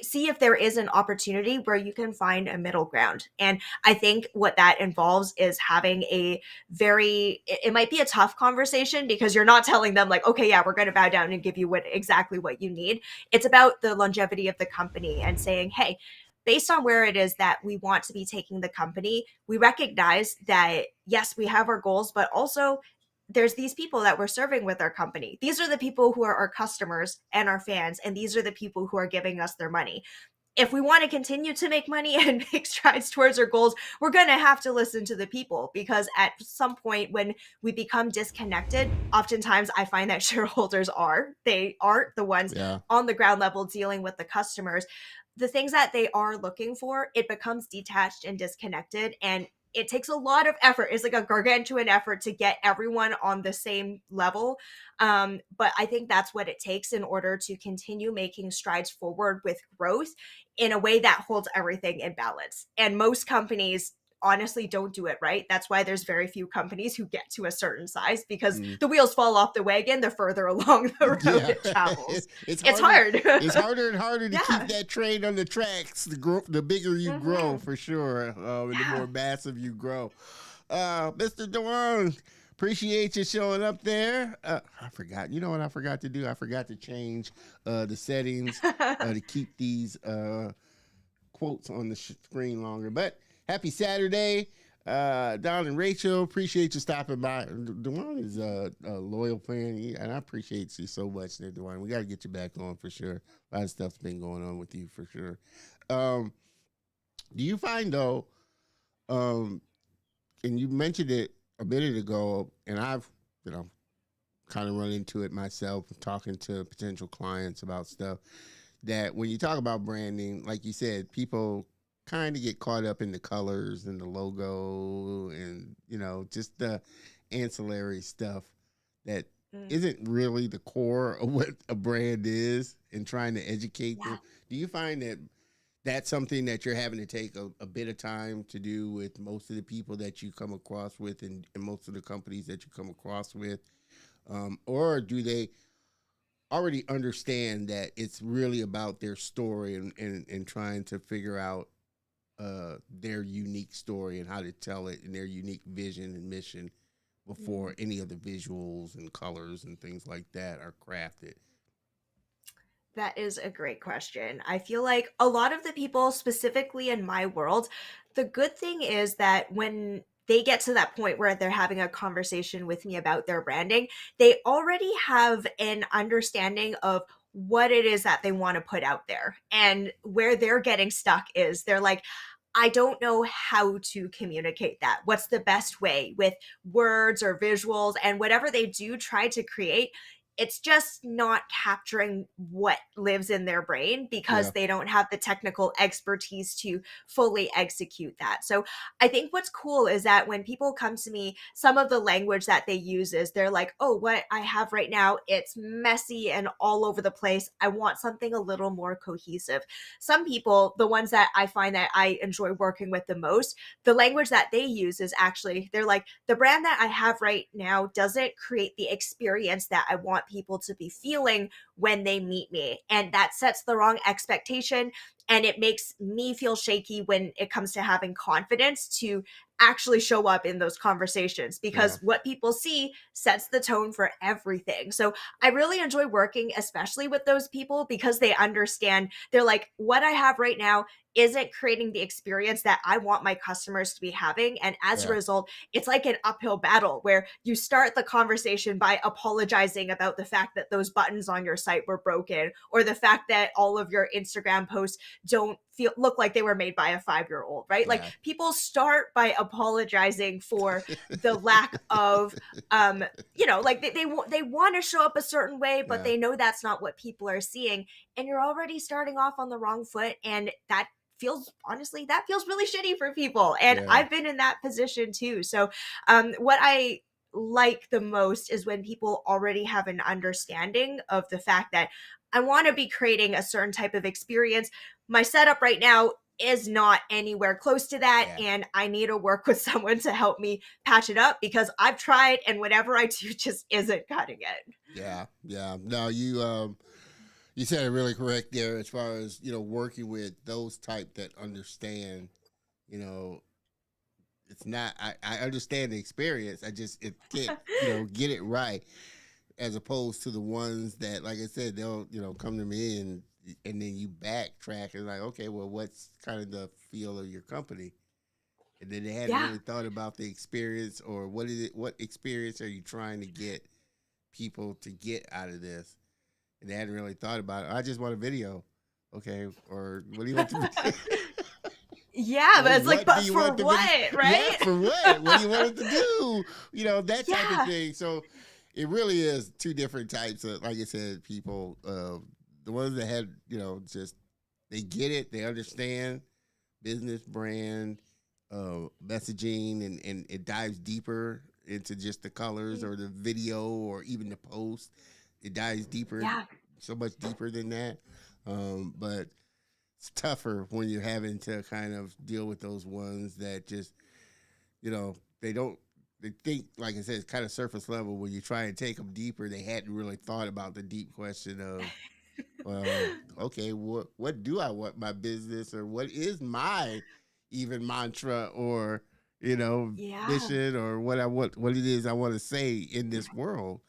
Speaker 2: see if there is an opportunity where you can find a middle ground. And I think what that involves is having a it might be a tough conversation, because you're not telling them like, okay, yeah, we're going to bow down and give you exactly what you need. It's about the longevity of the company and saying, hey, based on where it is that we want to be taking the company, we recognize that yes, we have our goals, but also there's these people that we're serving with our company. These are the people who are our customers and our fans, and these are the people who are giving us their money. If we want to continue to make money and make strides towards our goals, we're going to have to listen to the people, because at some point when we become disconnected, oftentimes I find that shareholders they aren't the ones
Speaker 1: Yeah.
Speaker 2: on the ground level dealing with the customers. The things that they are looking for, it becomes detached and disconnected, and it takes a lot of effort. It's like a gargantuan effort to get everyone on the same level. But I think that's what it takes in order to continue making strides forward with growth in a way that holds everything in balance. And most companies honestly don't do it right. That's why there's very few companies who get to a certain size, because
Speaker 1: Mm.
Speaker 2: the wheels fall off the wagon the further along the road
Speaker 1: Yeah.
Speaker 2: it travels.
Speaker 1: It's
Speaker 2: It's
Speaker 1: harder.
Speaker 2: hard.
Speaker 1: It's harder and harder to keep
Speaker 2: Yeah.
Speaker 1: that train on the tracks. The bigger you grow,
Speaker 2: Mm-hmm.
Speaker 1: for sure, and the
Speaker 2: Yeah.
Speaker 1: more massive you grow. Mr. Dewan, appreciate you showing up there. I forgot. You know what I forgot to do? I forgot to change the settings to keep these quotes on the screen longer. But happy Saturday. Don and Rachel, appreciate you stopping by. Dewan is a loyal fan, and I appreciate you so much there, Dewan. We got to get you back on for sure. A lot of stuff's been going on with you for sure. Um, do you find, though, um, and you mentioned it a minute ago, and I've, you know, kind of run into it myself, talking to potential clients about stuff, that when you talk about branding, like you said, people kind of get caught up in the colors and the logo and, just the ancillary stuff that
Speaker 2: Mm,
Speaker 1: isn't really the core of what a brand is, and trying to educate
Speaker 2: yeah.
Speaker 1: them. Do you find that that's something that you're having to take a bit of time to do with most of the people that you come across with, and most of the companies that you come across with? Or do they already understand that it's really about their story, and trying to figure out their unique story and how to tell it, and their unique vision and mission
Speaker 2: Mm.
Speaker 1: before any of the visuals and colors and things like that are crafted?
Speaker 2: That is a great question. I feel like a lot of the people, specifically in my world, the good thing is that when they get to that point where they're having a conversation with me about their branding, they already have an understanding of what it is that they want to put out there. And where they're getting stuck is they're like, I don't know how to communicate that. What's the best way with words or visuals? And whatever they do try to create, it's just not capturing what lives in their brain,
Speaker 1: Yeah,
Speaker 2: because they don't have the technical expertise to fully execute that. So I think what's cool is that when people come to me, some of the language that they use is they're like, oh, what I have right now, it's messy and all over the place. I want something a little more cohesive. Some people, the ones that I find that I enjoy working with the most, the language that they use is actually, they're like, the brand that I have right now doesn't create the experience that I want people to be feeling when they meet me. And that sets the wrong expectation. And it makes me feel shaky when it comes to having confidence to actually show up in those conversations,
Speaker 1: yeah,
Speaker 2: because what people see sets the tone for everything. So I really enjoy working, especially with those people, because they understand, they're like, what I have right now isn't creating the experience that I want my customers to be having. And as a
Speaker 1: yeah,
Speaker 2: result, it's like an uphill battle where you start the conversation by apologizing about the fact that those buttons on your site were broken, or the fact that all of your Instagram posts don't look like they were made by a 5-year-old, right? Like,
Speaker 1: yeah,
Speaker 2: people start by apologizing for the lack of like they want to show up a certain way, but
Speaker 1: yeah,
Speaker 2: they know that's not what people are seeing, and you're already starting off on the wrong foot, and that feels really shitty for people, and
Speaker 1: yeah,
Speaker 2: I've been in that position too. So what I like the most is when people already have an understanding of the fact that I want to be creating a certain type of experience. My setup right now is not anywhere close to that,
Speaker 1: Yeah.
Speaker 2: and I need to work with someone to help me patch it up because I've tried and whatever I do just isn't cutting it.
Speaker 1: Yeah. Yeah. No, you said it really correct there as far as, working with those type that understand, you know, it's not I understand the experience. I just it can't, get it right, as opposed to the ones that, like I said, they'll, come to me and then you backtrack and like, okay, well, what's kind of the feel of your company? And then they hadn't
Speaker 2: Yeah.
Speaker 1: really thought about the experience, or what experience are you trying to get people to get out of this? And they hadn't really thought about it. I just want a video. Okay, or what do you want the video?
Speaker 2: Yeah, but
Speaker 1: Well,
Speaker 2: it's like,
Speaker 1: what do
Speaker 2: but
Speaker 1: you
Speaker 2: for
Speaker 1: want the video?
Speaker 2: what,
Speaker 1: Yeah,
Speaker 2: right?
Speaker 1: for what? What do you want it to do? That type of
Speaker 2: Yeah.
Speaker 1: thing. So it really is two different types of, like I said, people. The ones that had, just they get it, they understand business, brand, messaging, and it dives deeper into just the colors or the video or even the post. It dives deeper,
Speaker 2: Yeah.
Speaker 1: so much deeper than that. But it's tougher when you're having to kind of deal with those ones that just, they don't, they think, like I said, it's kind of surface level. When you try and take them deeper, they hadn't really thought about the deep question of, well, okay, what do I want my business, or what is my even mantra, or,
Speaker 2: Yeah.
Speaker 1: mission, or what it is I want to say in this world,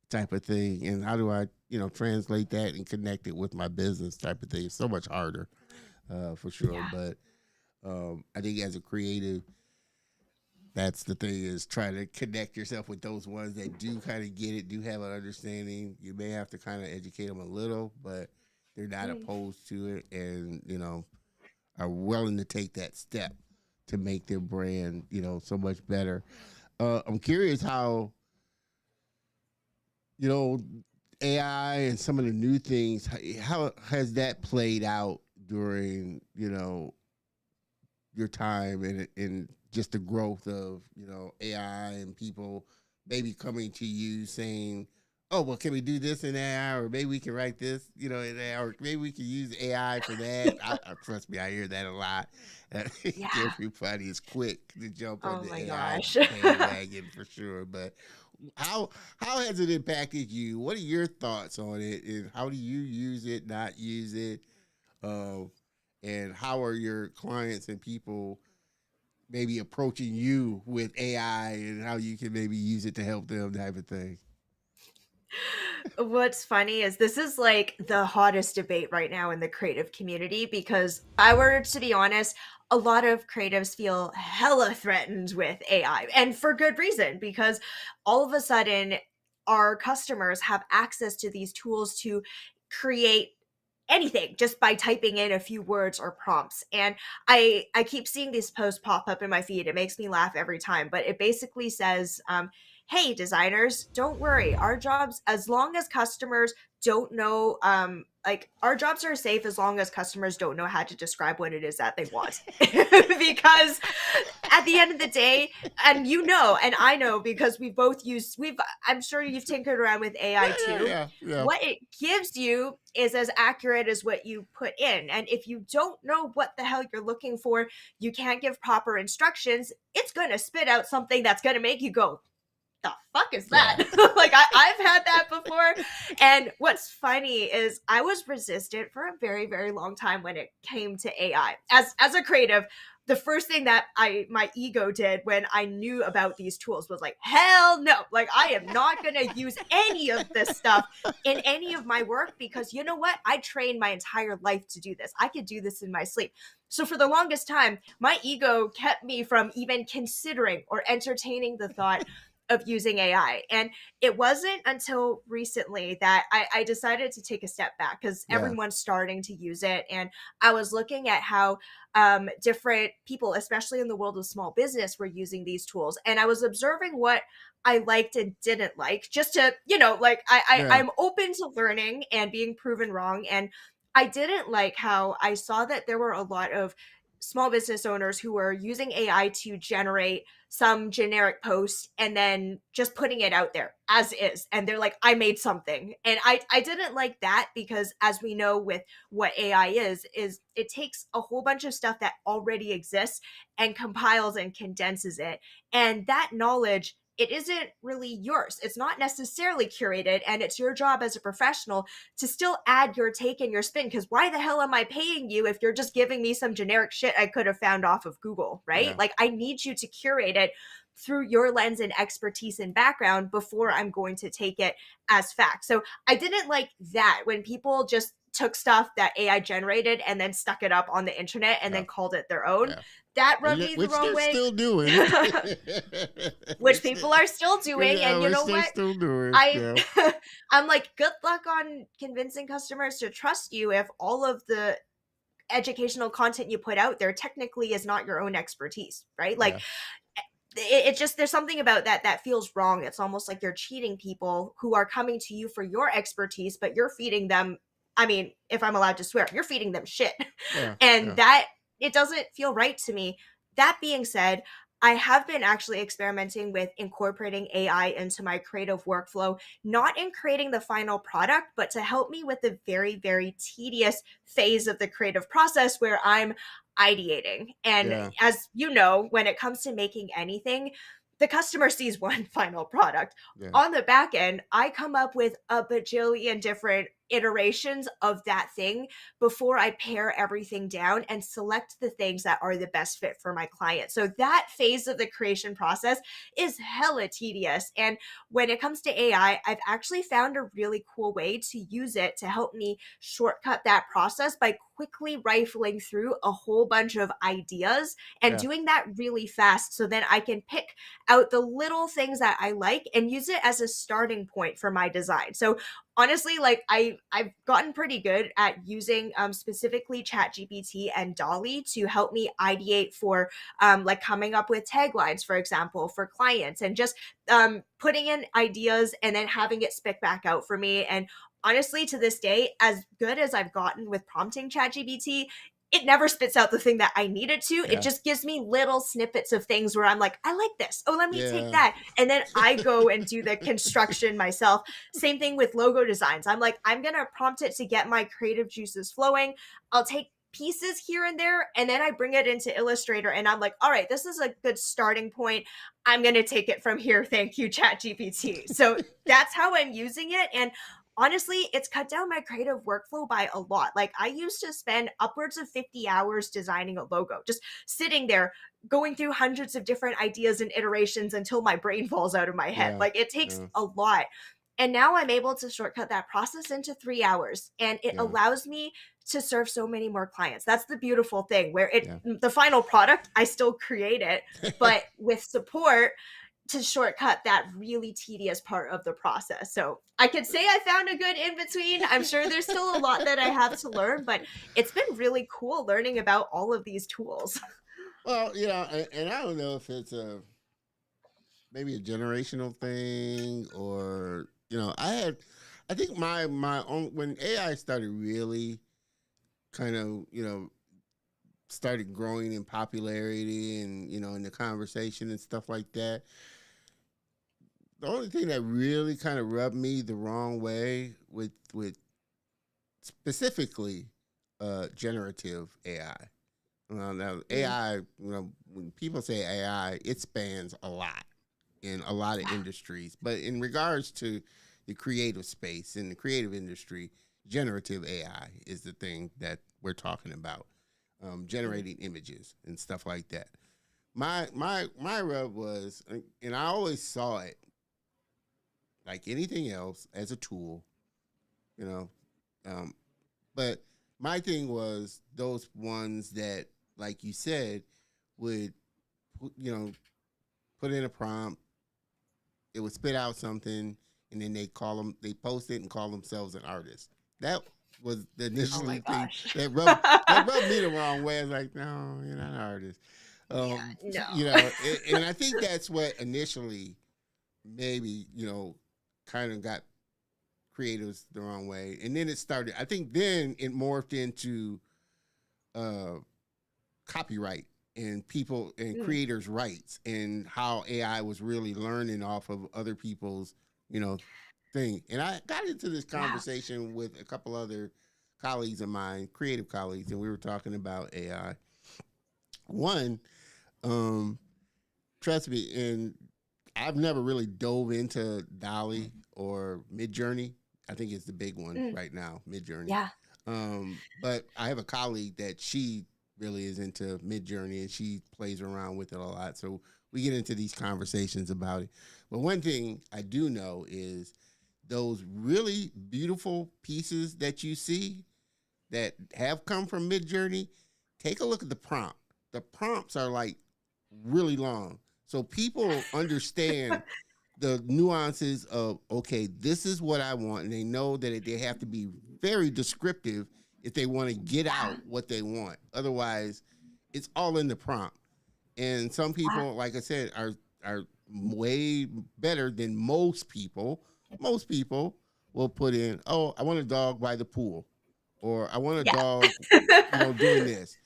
Speaker 1: type of thing, and how do I, translate that and connect it with my business, type of thing. It's so much harder, for sure.
Speaker 2: Yeah.
Speaker 1: But I think as a creative, that's the thing, is try to connect yourself with those ones that do kind of get it, do have an understanding. You may have to kind of educate them a little, but they're not
Speaker 2: Mm.
Speaker 1: opposed to it, and are willing to take that step to make their brand, so much better. I'm curious how, you know AI and some of the new things. How has that played out during, your time, and just the growth of, AI, and people maybe coming to you saying, "Oh, well, can we do this in AI, or maybe we can write this, in AI, or maybe we can use AI for that." Trust me, I hear that a lot.
Speaker 2: Yeah.
Speaker 1: Everybody is quick to jump on
Speaker 2: Oh
Speaker 1: the
Speaker 2: my
Speaker 1: AI
Speaker 2: gosh.
Speaker 1: bandwagon for sure. But how how has it impacted you? What are your thoughts on it, and how do you use it, not use it? Um, and how are your clients and people maybe approaching you with AI, and how you can maybe use it to help them, type of thing?
Speaker 2: What's funny is this is like the hottest debate right now in the creative community because I were to be honest, a lot of creatives feel hella threatened with AI and for good reason because all of a sudden our customers have access to these tools to create anything just by typing in a few words or prompts. And I keep seeing these posts pop up in my feed. It makes me laugh every time, but it basically says hey designers, don't worry, our jobs, as long as customers don't know like our jobs are safe as long as customers don't know how to describe what it is that they want. Because at the end of the day, and you know and I know because we both used we've I'm sure you've tinkered around with AI
Speaker 1: Yeah,
Speaker 2: too,
Speaker 1: yeah, yeah,
Speaker 2: what it gives you is as accurate as what you put in. And if you don't know what the hell you're looking for, you can't give proper instructions, it's going to spit out something that's going to make you go, the fuck is that?
Speaker 1: yeah,
Speaker 2: Like I've had that before. And what's funny is I was resistant for a very, very long time when it came to AI. As a creative, the first thing that my ego did when I knew about these tools was like, hell no. Like I am not gonna use any of this stuff in any of my work because you know what? I trained my entire life to do this. I could do this in my sleep. So for the longest time, my ego kept me from even considering or entertaining the thought of using AI. And it wasn't until recently that I decided to take a step back because
Speaker 1: yeah,
Speaker 2: everyone's starting to use it. And I was looking at how different people, especially in the world of small business, were using these tools. And I was observing what I liked and didn't like, just to, like
Speaker 1: yeah,
Speaker 2: I'm open to learning and being proven wrong. And I didn't like how I saw that there were a lot of small business owners who are using AI to generate some generic post and then just putting it out there as is. And they're like, I made something. And I didn't like that because, as we know with what AI is it takes a whole bunch of stuff that already exists and compiles and condenses it. And that knowledge, it isn't really yours. It's not necessarily curated, and it's your job as a professional to still add your take and your spin. Because why the hell am I paying you if you're just giving me some generic shit I could have found off of Google, right?
Speaker 1: Yeah.
Speaker 2: Like, I need you to curate it through your lens and expertise and background before I'm going to take it as fact. So I didn't like that when people just took stuff that AI generated and then stuck it up on the internet and
Speaker 1: Yeah.
Speaker 2: then called it their own.
Speaker 1: Yeah.
Speaker 2: That rubbed me the
Speaker 1: Which
Speaker 2: wrong
Speaker 1: they're
Speaker 2: way.
Speaker 1: still doing.
Speaker 2: Which people are still doing. And you
Speaker 1: which
Speaker 2: know
Speaker 1: they're
Speaker 2: what?
Speaker 1: still doing.
Speaker 2: I
Speaker 1: Yeah.
Speaker 2: I'm like, good luck on convincing customers to trust you if all of the educational content you put out there technically is not your own expertise, right? Like,
Speaker 1: Yeah.
Speaker 2: it just, there's something about that feels wrong. It's almost like you're cheating people who are coming to you for your expertise, but you're feeding them, I mean, if I'm allowed to swear, you're feeding them shit.
Speaker 1: Yeah.
Speaker 2: And
Speaker 1: Yeah.
Speaker 2: that, it doesn't feel right to me. That being said, I have been actually experimenting with incorporating AI into my creative workflow, not in creating the final product, but to help me with the very, very tedious phase of the creative process where I'm ideating. And
Speaker 1: Yeah.
Speaker 2: as you know, when it comes to making anything, the customer sees one final product.
Speaker 1: Yeah.
Speaker 2: On the back end, I come up with a bajillion different iterations of that thing before I pare everything down and select the things that are the best fit for my client. So that phase of the creation process is hella tedious. And when it comes to AI, I've actually found a really cool way to use it to help me shortcut that process by quickly rifling through a whole bunch of ideas and
Speaker 1: Yeah.
Speaker 2: doing that really fast so then I can pick out the little things that I like and use it as a starting point for my design. So honestly, like, I've gotten pretty good at using specifically ChatGPT and Dolly to help me ideate for like coming up with taglines, for example, for clients, and just putting in ideas and then having it spit back out for me. And honestly, to this day, as good as I've gotten with prompting ChatGPT, it never spits out the thing that I need it to. It
Speaker 1: Yeah.
Speaker 2: just gives me little snippets of things where I'm like, I like this. Oh, let me take
Speaker 1: Yeah.
Speaker 2: that. And then I go and do the construction myself. Same thing with logo designs. I'm like, I'm going to prompt it to get my creative juices flowing. I'll take pieces here and there, and then I bring it into Illustrator and I'm like, all right, this is a good starting point. I'm going to take it from here. Thank you, ChatGPT. So that's how I'm using it. And honestly, it's cut down my creative workflow by a lot. Like, I used to spend upwards of 50 hours designing a logo, just sitting there going through hundreds of different ideas and iterations until my brain falls out of my head.
Speaker 1: Yeah.
Speaker 2: Like, it takes
Speaker 1: Yeah.
Speaker 2: a lot. And now I'm able to shortcut that process into 3 hours, and it
Speaker 1: Yeah.
Speaker 2: allows me to serve so many more clients. That's the beautiful thing, where
Speaker 1: Yeah.
Speaker 2: the final product, I still create it, but with support to shortcut that really tedious part of the process. So I could say I found a good in between. I'm sure there's still a lot that I have to learn, but it's been really cool learning about all of these tools.
Speaker 1: Well, and I don't know if it's maybe a generational thing, or I think my own, when AI started really kind of started growing in popularity, and in the conversation and stuff like that. The only thing that really kind of rubbed me the wrong way with specifically generative AI. Now AI, when people say AI, it spans a lot in a lot of industries. But in regards to the creative space and the creative industry, generative AI is the thing that we're talking about. Generating images and stuff like that. My rub was, and I always saw it like anything else as a tool, you know. But my thing was those ones that, like you said, would put in a prompt, it would spit out something, and then they post it and call themselves an artist. That was the
Speaker 2: Oh my
Speaker 1: initially thing
Speaker 2: gosh.
Speaker 1: that rubbed me the wrong way. I was like, no, you're not an artist.
Speaker 2: Yeah, no.
Speaker 1: And I think that's what initially maybe kind of got creatives the wrong way, and then it started. I think then it morphed into copyright and people and
Speaker 2: Mm,
Speaker 1: creators' rights, and how AI was really learning off of other people's, you know, thing. And I got into this
Speaker 2: yeah.
Speaker 1: conversation with a couple other colleagues of mine, creative colleagues, and we were talking about AI. One, um, trust me, and I've never really dove into Dolly or Midjourney. I think it's the big one
Speaker 2: Mm,
Speaker 1: right now, Midjourney.
Speaker 2: yeah.
Speaker 1: But I have a colleague that she really is into Midjourney and she plays around with it a lot. So we get into these conversations about it. But one thing I do know is those really beautiful pieces that you see that have come from Midjourney, take a look at the prompt. The prompts are like really long. So people understand the nuances of, okay, this is what I want, and they know that they have to be very descriptive if they want to get
Speaker 2: Yeah.
Speaker 1: out what they want. Otherwise, it's all in the prompt. And some
Speaker 2: Yeah.
Speaker 1: people, like I said, are way better than most people. Most people will put in, oh, I want a dog by the pool, or I want a
Speaker 2: Yeah.
Speaker 1: dog, doing this.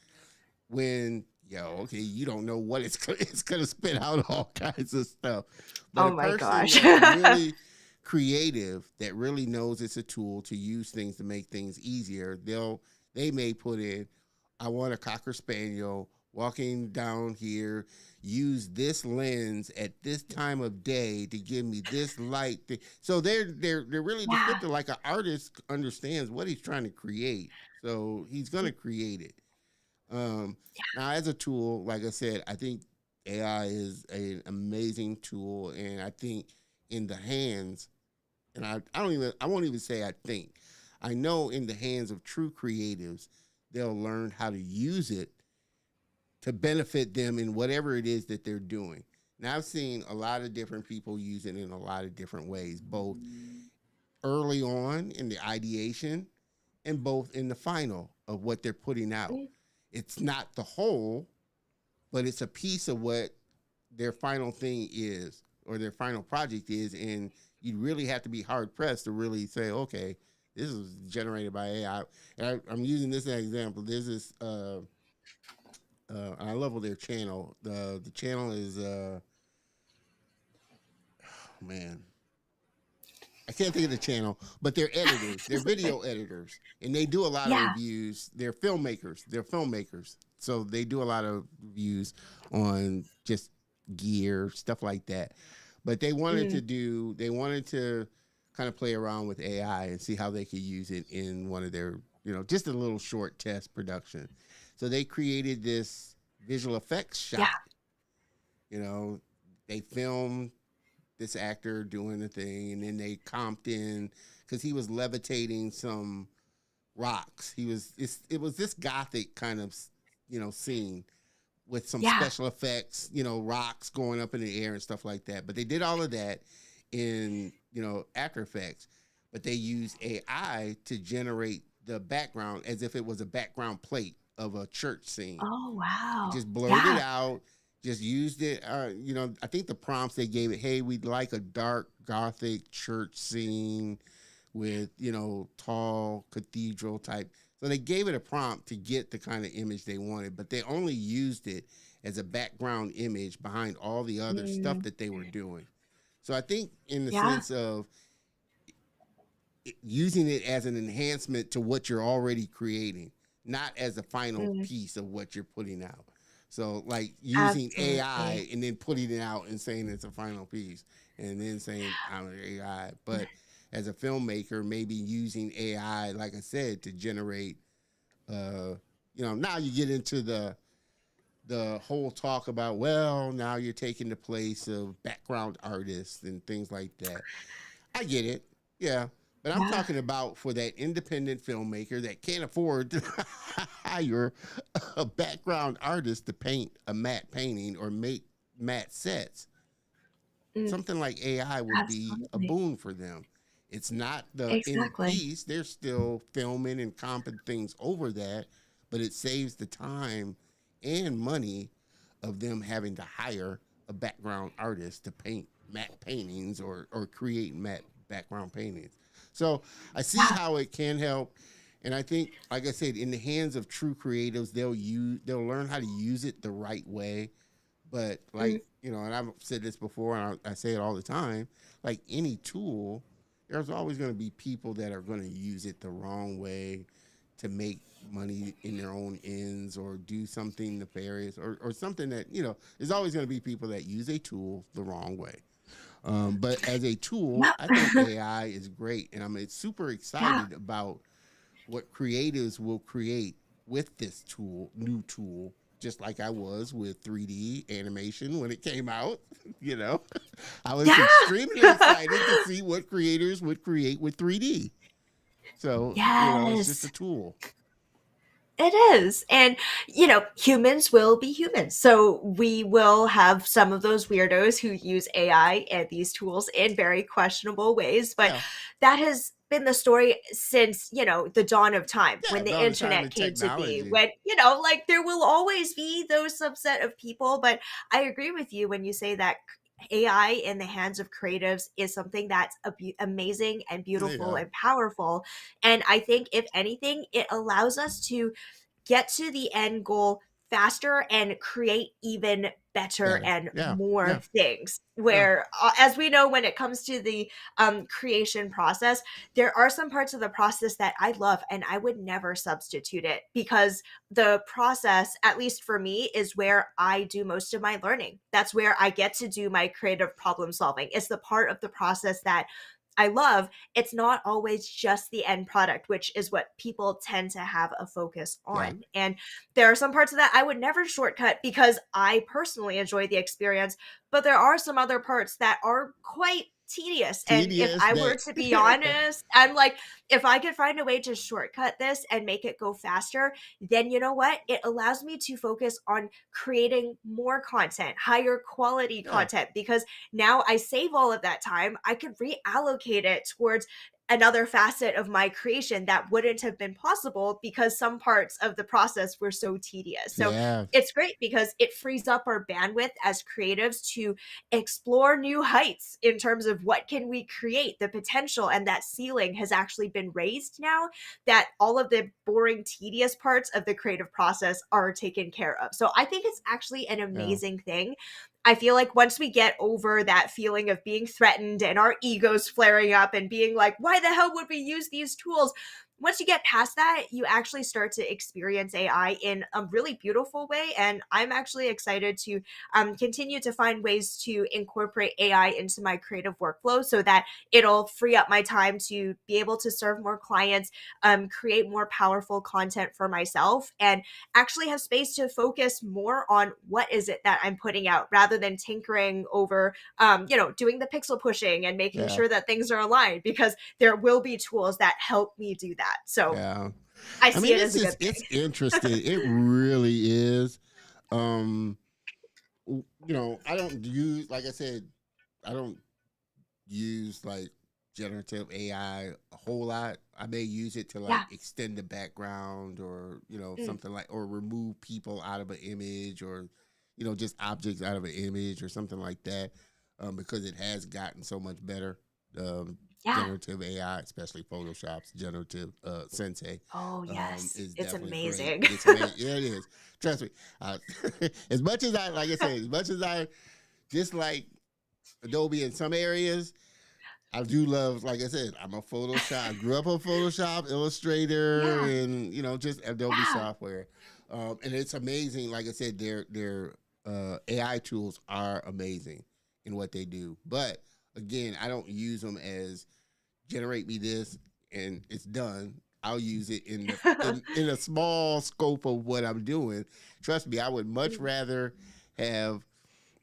Speaker 1: When okay, you don't know what it's gonna spit out all kinds of stuff. But
Speaker 2: Oh
Speaker 1: a
Speaker 2: my
Speaker 1: person
Speaker 2: gosh.
Speaker 1: that's really creative, that really knows it's a tool to use things to make things easier, they may put in, I want a cocker spaniel walking down here, use this lens at this time of day to give me this light. So they're really
Speaker 2: Yeah.
Speaker 1: descriptive, like an artist understands what he's trying to create. So he's gonna create it. Now, as a tool, like I said, I think AI is an amazing tool, and I think in the hands, and I won't even say I think, I know in the hands of true creatives, they'll learn how to use it to benefit them in whatever it is that they're doing. Now, I've seen a lot of different people use it in a lot of different ways, both early on in the ideation and both in the final of what they're putting out.
Speaker 2: Mm,
Speaker 1: It's not the whole, but it's a piece of what their final thing is or their final project is. And you really have to be hard pressed to really say, okay, this is generated by AI. And I'm using this as an example. There's this, I love their channel. The channel is, man, I can't think of the channel, but they're editors. They're
Speaker 2: it's okay.
Speaker 1: video editors, and they do a lot of
Speaker 2: Yeah.
Speaker 1: reviews. They're filmmakers. They're filmmakers, so they do a lot of reviews on just gear stuff like that. But
Speaker 2: Mm,
Speaker 1: they wanted to kind of play around with AI and see how they could use it in one of their, just a little short test production. So they created this visual effects
Speaker 2: yeah.
Speaker 1: shot. You know, they filmed this actor doing the thing, and then they comped in because he was levitating some rocks. It was this gothic kind of scene with some
Speaker 2: Yeah.
Speaker 1: special effects, rocks going up in the air and stuff like that. But they did all of that in After Effects, but they used AI to generate the background as if it was a background plate of a church scene.
Speaker 2: Oh,
Speaker 1: It
Speaker 2: wow.
Speaker 1: just blurred it
Speaker 2: Yeah.
Speaker 1: out, just used it. I think the prompts they gave it, hey, we'd like a dark gothic church scene with, tall cathedral type. So they gave it a prompt to get the kind of image they wanted, but they only used it as a background image behind all the other stuff
Speaker 2: Mm,
Speaker 1: that they were doing. So I think in the
Speaker 2: yeah.
Speaker 1: sense of using it as an enhancement to what you're already creating, not as a final
Speaker 2: Mm,
Speaker 1: piece of what you're putting out. So, like using
Speaker 2: absolutely.
Speaker 1: AI and then putting it out and saying it's a final piece, and then saying I'm an AI. But as a filmmaker, maybe using AI, like I said, to generate, uh, now you get into the whole talk about, well, now you're taking the place of background artists and things like that. I get it. Yeah. But I'm
Speaker 2: Yeah.
Speaker 1: talking about for that independent filmmaker that can't afford to hire a background artist to paint a matte painting or make matte sets.
Speaker 2: Mm,
Speaker 1: Something like AI would be a
Speaker 2: absolutely.
Speaker 1: boon for them. It's not the end
Speaker 2: Exactly.
Speaker 1: piece. They're still filming and comping things over that, but it saves the time and money of them having to hire a background artist to paint matte paintings or create matte background paintings. So I see
Speaker 2: Yeah.
Speaker 1: how it can help. And I think, like I said, in the hands of true creatives, they'll learn how to use it the right way. But
Speaker 2: Mm,
Speaker 1: like, and I've said this before, and I say it all the time. Like any tool, there's always going to be people that are going to use it the wrong way to make money in their own ends or do something nefarious or something that there's always going to be people that use a tool the wrong way. But as a tool,
Speaker 2: yeah.
Speaker 1: I think AI is great, and I'm super
Speaker 2: Yeah.
Speaker 1: excited about what creatives will create with this new tool, just like I was with 3D animation when it came out. you know, I was extremely
Speaker 2: Yeah.
Speaker 1: excited to see what creators would create with 3D. So, it's just a
Speaker 2: Yes.
Speaker 1: tool.
Speaker 2: It is. And, humans will be humans. So we will have some of those weirdos who use AI and these tools in very questionable ways. But
Speaker 1: Yeah.
Speaker 2: that has been the story since, the dawn of time,
Speaker 1: Yeah.
Speaker 2: when the
Speaker 1: About the time
Speaker 2: internet
Speaker 1: of
Speaker 2: came to be,
Speaker 1: technology.
Speaker 2: when, like there will always be those subset of people. But I agree with you when you say that AI in the hands of creatives is something that's amazing and beautiful
Speaker 1: Yeah.
Speaker 2: and powerful. And I think, if anything, it allows us to get to the end goal faster and create even better
Speaker 1: Better.
Speaker 2: and
Speaker 1: Yeah.
Speaker 2: more
Speaker 1: Yeah.
Speaker 2: things.
Speaker 1: Yeah.
Speaker 2: Where, as we know, when it comes to the creation process, there are some parts of the process that I love and I would never substitute it, because the process, at least for me, is where I do most of my learning. That's where I get to do my creative problem solving. It's the part of the process that I love. It's not always just the end product, which is what people tend to have a focus
Speaker 1: Yeah.
Speaker 2: on. And there are some parts of that I would never shortcut because I personally enjoy the experience, but there are some other parts that are quite tedious. And if
Speaker 1: Tedious
Speaker 2: I were
Speaker 1: that.
Speaker 2: to be honest, I'm like, if I could find a way to shortcut this and make it go faster, then you know what? It allows me to focus on creating more content, higher quality
Speaker 1: Yeah.
Speaker 2: content, because now I save all of that time. I could reallocate it towards another facet of my creation that wouldn't have been possible because some parts of the process were so tedious. So
Speaker 1: Yeah.
Speaker 2: it's great because it frees up our bandwidth as creatives to explore new heights in terms of what can we create. The potential and that ceiling has actually been raised now, that all of the boring, tedious parts of the creative process are taken care of. So I think it's actually an
Speaker 1: Yeah.
Speaker 2: amazing thing. I feel like once we get over that feeling of being threatened and our egos flaring up and being like, why the hell would we use these tools? Once you get past that, you actually start to experience AI in a really beautiful way. And I'm actually excited to continue to find ways to incorporate AI into my creative workflow so that it'll free up my time to be able to serve more clients, create more powerful content for myself, and actually have space to focus more on what is it that I'm putting out, rather than tinkering over, doing the pixel pushing and making
Speaker 1: Yeah.
Speaker 2: sure that things are aligned, because there will be tools that help me do that. So
Speaker 1: Yeah.
Speaker 2: I
Speaker 1: I
Speaker 2: see
Speaker 1: mean,
Speaker 2: it as a good
Speaker 1: it's
Speaker 2: thing.
Speaker 1: interesting. It really is. Um, I don't use, like I said, I don't use like generative AI a whole lot. I may use it to like
Speaker 2: Yeah.
Speaker 1: extend the background or,
Speaker 2: Mm,
Speaker 1: something like, or remove people out of an image or, just objects out of an image or something like that. Because it has gotten so much better.
Speaker 2: yeah.
Speaker 1: Generative AI, especially Photoshop's generative Sensei,
Speaker 2: Oh, yes.
Speaker 1: is
Speaker 2: It's
Speaker 1: definitely great.
Speaker 2: amazing.
Speaker 1: It's amazing. Yeah, it is. Trust me. Uh, as much as I, like I said, as much as I dislike Adobe in some areas, I do love, like I said, I'm a Photoshop. I grew up on Photoshop, Illustrator,
Speaker 2: Yeah.
Speaker 1: and just Adobe
Speaker 2: Yeah.
Speaker 1: software. And it's amazing. Like I said, their AI tools are amazing in what they do. But again, I don't use them as generate me this and it's done. I'll use it in a small scope of what I'm doing. Trust me, I would much
Speaker 2: Mm,
Speaker 1: rather have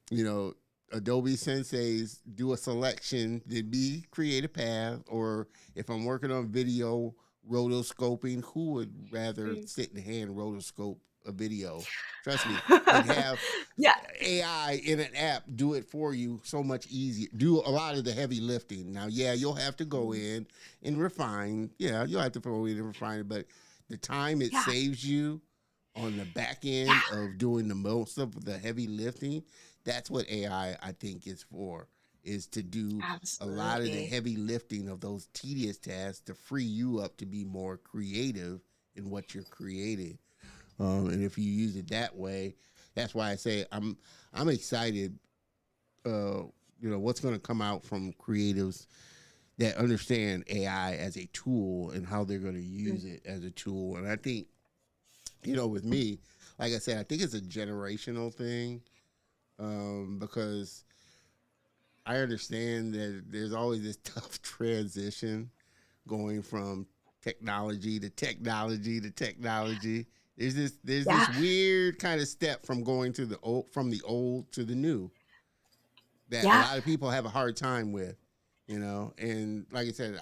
Speaker 1: you know, Adobe Senseis do a selection than me create a path. Or if I'm working on video rotoscoping, who would rather
Speaker 2: mm.
Speaker 1: sit and hand rotoscope a video? Trust me, and have
Speaker 2: Yeah.
Speaker 1: AI in an app do it for you so much easier. Do a lot of the heavy lifting. Now, yeah, you'll have to go
Speaker 2: Mm,
Speaker 1: in and refine. Yeah, you'll have to go in and refine it, but the time it
Speaker 2: yeah.
Speaker 1: saves you on the back
Speaker 2: Yeah.
Speaker 1: end of doing the most of the heavy lifting, that's what AI I think is for. is to do a lot of the
Speaker 2: Absolutely.
Speaker 1: heavy lifting of those tedious tasks to free you up to be more creative in what you're creating. And if you use it that way, that's why I say I'm excited. What's going to come out from creatives that understand AI as a tool and how they're going to use
Speaker 2: Mm.
Speaker 1: it as a tool. And I think, with me, like I said, I think it's a generational thing, because I understand that there's always this tough transition going from technology to technology to technology. There's this
Speaker 2: Yeah.
Speaker 1: weird kind of step from going to the old to the new that a
Speaker 2: Yeah.
Speaker 1: lot of people have a hard time with. And like I said,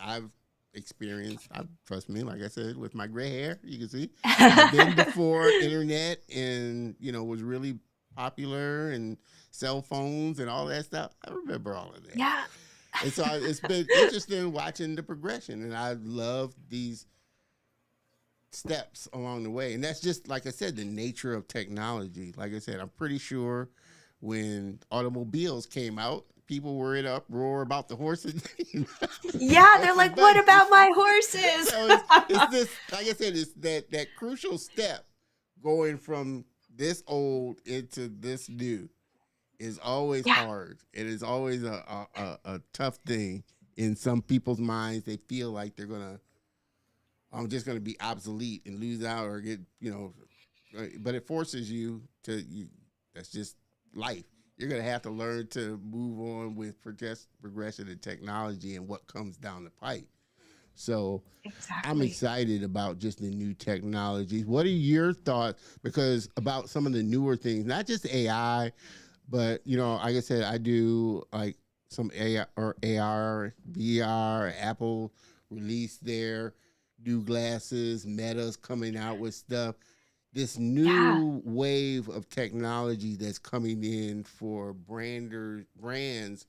Speaker 1: trust me, like I said, with my gray hair, you can see, I've been before internet and, was really popular and cell phones and all that stuff. I remember all of that.
Speaker 2: Yeah.
Speaker 1: And so it's been interesting watching the progression. And I love these steps along the way. And that's just, like I said, the nature of technology. Like I said, I'm pretty sure when automobiles came out, people were in uproar about the horses,
Speaker 2: Yeah, they're
Speaker 1: horses
Speaker 2: like, "What about
Speaker 1: buggies.
Speaker 2: my horses?"
Speaker 1: So it's this, like I said, it's that crucial step going from this old into this new is always
Speaker 2: Yeah.
Speaker 1: hard. It is always a tough thing in some people's minds. They feel like I'm just gonna be obsolete and lose out or get. But it forces you to. That's just life. You're gonna have to learn to move on with progression and technology and what comes down the pipe. So I'm
Speaker 2: Exactly.
Speaker 1: excited about just the new technologies. What are your thoughts? Because about some of the newer things, not just AI, but like I said, I do like some AI or AR, VR. Apple released their new glasses. Meta's coming out with stuff. This
Speaker 2: Yeah.
Speaker 1: new wave of technology that's coming in for brands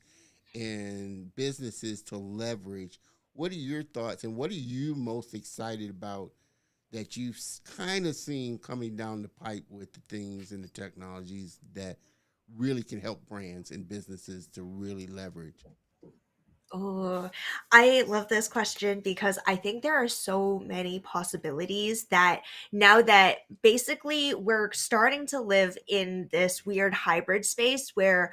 Speaker 1: and businesses to leverage. What are your thoughts, and what are you most excited about that you've kind of seen coming down the pipe with the things and the technologies that really can help brands and businesses to really leverage?
Speaker 2: Oh, I love this question because I think there are so many possibilities that now that basically we're starting to live in this weird hybrid space where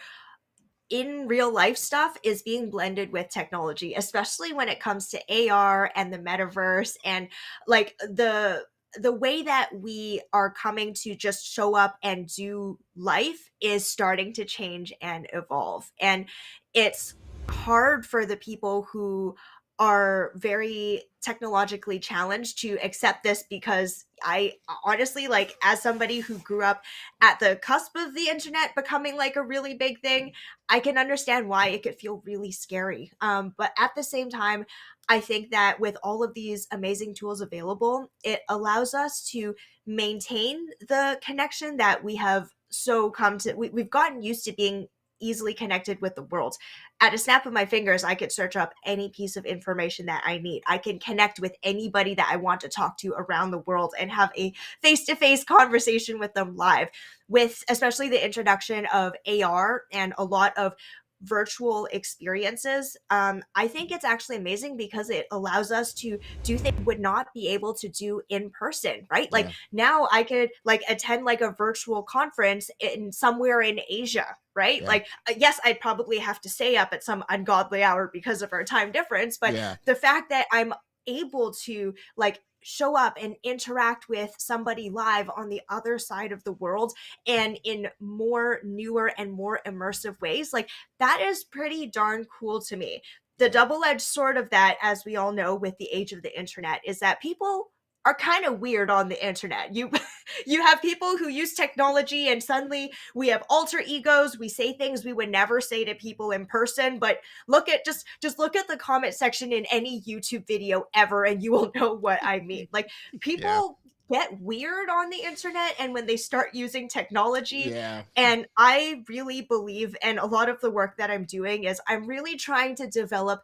Speaker 2: in real life stuff is being blended with technology, especially when it comes to AR and the metaverse and like the way that we are coming to just show up and do life is starting to change and evolve. And it's hard for the people who are very technologically challenged to accept this because I honestly, like, as somebody who grew up at the cusp of the internet becoming like a really big thing, I can understand why it could feel really scary. But at the same time, I think that with all of these amazing tools available, it allows us to maintain the connection that we have so come to. We've gotten used to being easily connected with the world. At a snap of my fingers, I could search up any piece of information that I need. I can connect with anybody that I want to talk to around the world and have a face to face conversation with them live with especially the introduction of AR and a lot of virtual experiences. I think it's actually amazing because it allows us to do things we would not be able to do in person, right? Like
Speaker 1: Yeah,
Speaker 2: now I could like attend like a virtual conference in somewhere in Asia, right?
Speaker 1: yeah,
Speaker 2: Like yes, I'd probably have to stay up at some ungodly hour because of our time difference, but
Speaker 1: yeah,
Speaker 2: the fact that I'm able to like show up and interact with somebody live on the other side of the world and in more newer and more immersive ways, like that is pretty darn cool to me. The
Speaker 1: yeah,
Speaker 2: double-edged sword of that, as we all know with the age of the internet, is that people are kind of weird on the internet. You have people who use technology and suddenly we have alter egos, we say things we would never say to people in person, but look at just look at the comment section in any YouTube video ever and you will know what I mean. Like
Speaker 1: yeah,
Speaker 2: people get weird on the internet and when they start using technology,
Speaker 1: yeah,
Speaker 2: and I really believe, and a lot of the work that I'm doing is I'm really trying to develop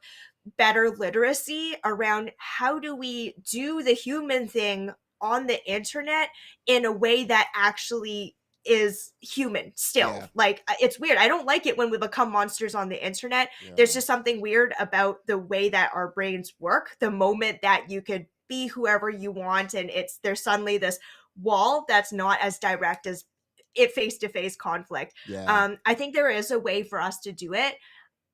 Speaker 2: better literacy around how do we do the human thing on the internet in a way that actually is human still.
Speaker 1: Yeah.
Speaker 2: Like, it's weird. I don't like it when we become monsters on the internet. There's
Speaker 1: Yeah.
Speaker 2: just something weird about the way that our brains work. The moment that you could be whoever you want, and there's suddenly this wall that's not as direct as it face-to-face conflict.
Speaker 1: Yeah.
Speaker 2: I think there is a way for us to do it,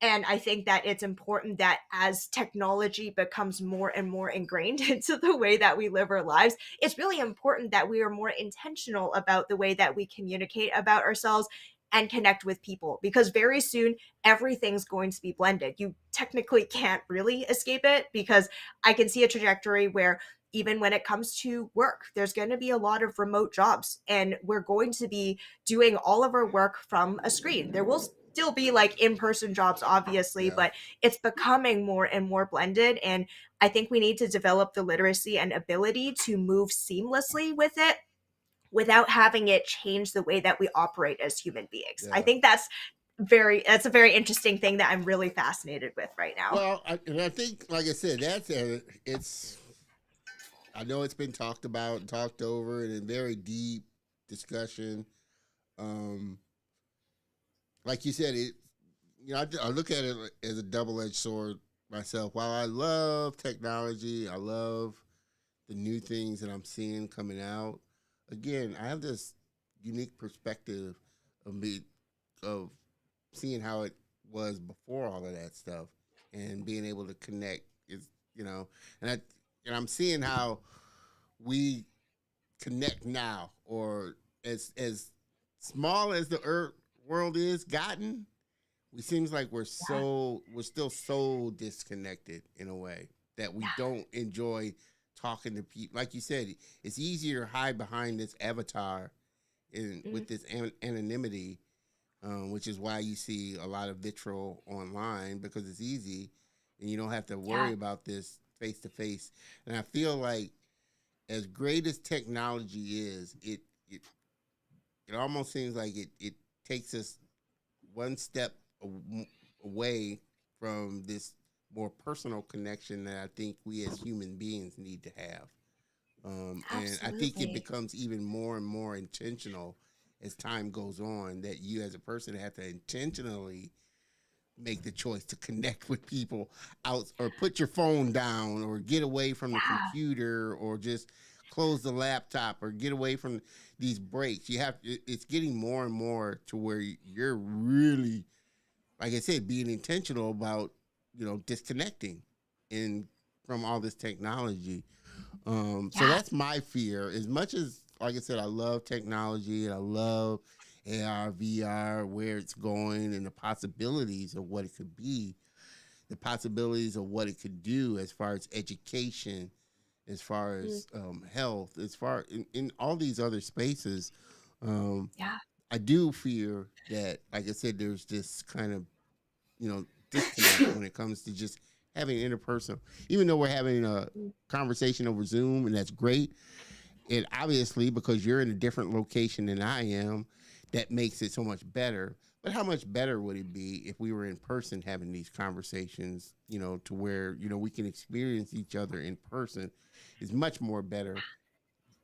Speaker 2: and I think that it's important that as technology becomes more and more ingrained into the way that we live our lives, it's really important that we are more intentional about the way that we communicate about ourselves and connect with people, because very soon everything's going to be blended. You technically can't really escape it, because I can see a trajectory where even when it comes to work, there's going to be a lot of remote jobs, and we're going to be doing all of our work from a screen. There will still be like in-person jobs, obviously,
Speaker 1: Yeah.
Speaker 2: but it's becoming more and more blended. And I think we need to develop the literacy and ability to move seamlessly with it without having it change the way that we operate as human beings. I
Speaker 1: Yeah.
Speaker 2: think that's a very interesting thing that I'm really fascinated with right now.
Speaker 1: Well, and I think, like I said, it's. I know it's been talked about, and talked over, and in very deep discussion. Um, like you said, I look at it as a double-edged sword myself. While I love technology, I love the new things that I'm seeing coming out. Again, I have this unique perspective of me of seeing how it was before all of that stuff, and being able to connect is, and I'm seeing how we connect now, or as small as the earth world is gotten, we seems like
Speaker 2: Yeah,
Speaker 1: we're still so disconnected in a way that we
Speaker 2: yeah.
Speaker 1: don't enjoy talking to people. Like you said, it's easier to hide behind this avatar in
Speaker 2: Mm,
Speaker 1: with this anonymity, which is why you see a lot of vitriol online, because it's easy and you don't have to worry
Speaker 2: yeah.
Speaker 1: about this face to face. And I feel like, as great as technology is, it almost seems like it takes us one step away from this more personal connection that I think we as human beings need to have. And I think it
Speaker 2: Absolutely.
Speaker 1: becomes even more and more intentional as time goes on, that you as a person have to intentionally make the choice to connect with people out, or put your phone down, or get away from the
Speaker 2: Yeah.
Speaker 1: computer, or just close the laptop, or get away from these breaks. It's getting more and more to where you're really, like I said, being intentional about, disconnecting and from all this technology. So
Speaker 2: Yeah.
Speaker 1: that's my fear. As much as, like I said, I love technology and I love AR, VR, where it's going, and the possibilities of what it could be, the possibilities of what it could do as far as education, as far
Speaker 2: Mm,
Speaker 1: as health, as far in all these other spaces. Um,
Speaker 2: yeah.
Speaker 1: I do fear that, like I said, there's this kind of, disconnect when it comes to just having interpersonal. Even though we're having a
Speaker 2: Mm,
Speaker 1: conversation over Zoom, and that's great, and obviously, because you're in a different location than I am, that makes it so much better. But how much better would it be if we were in person having these conversations, to where, we can experience each other in person, is much more better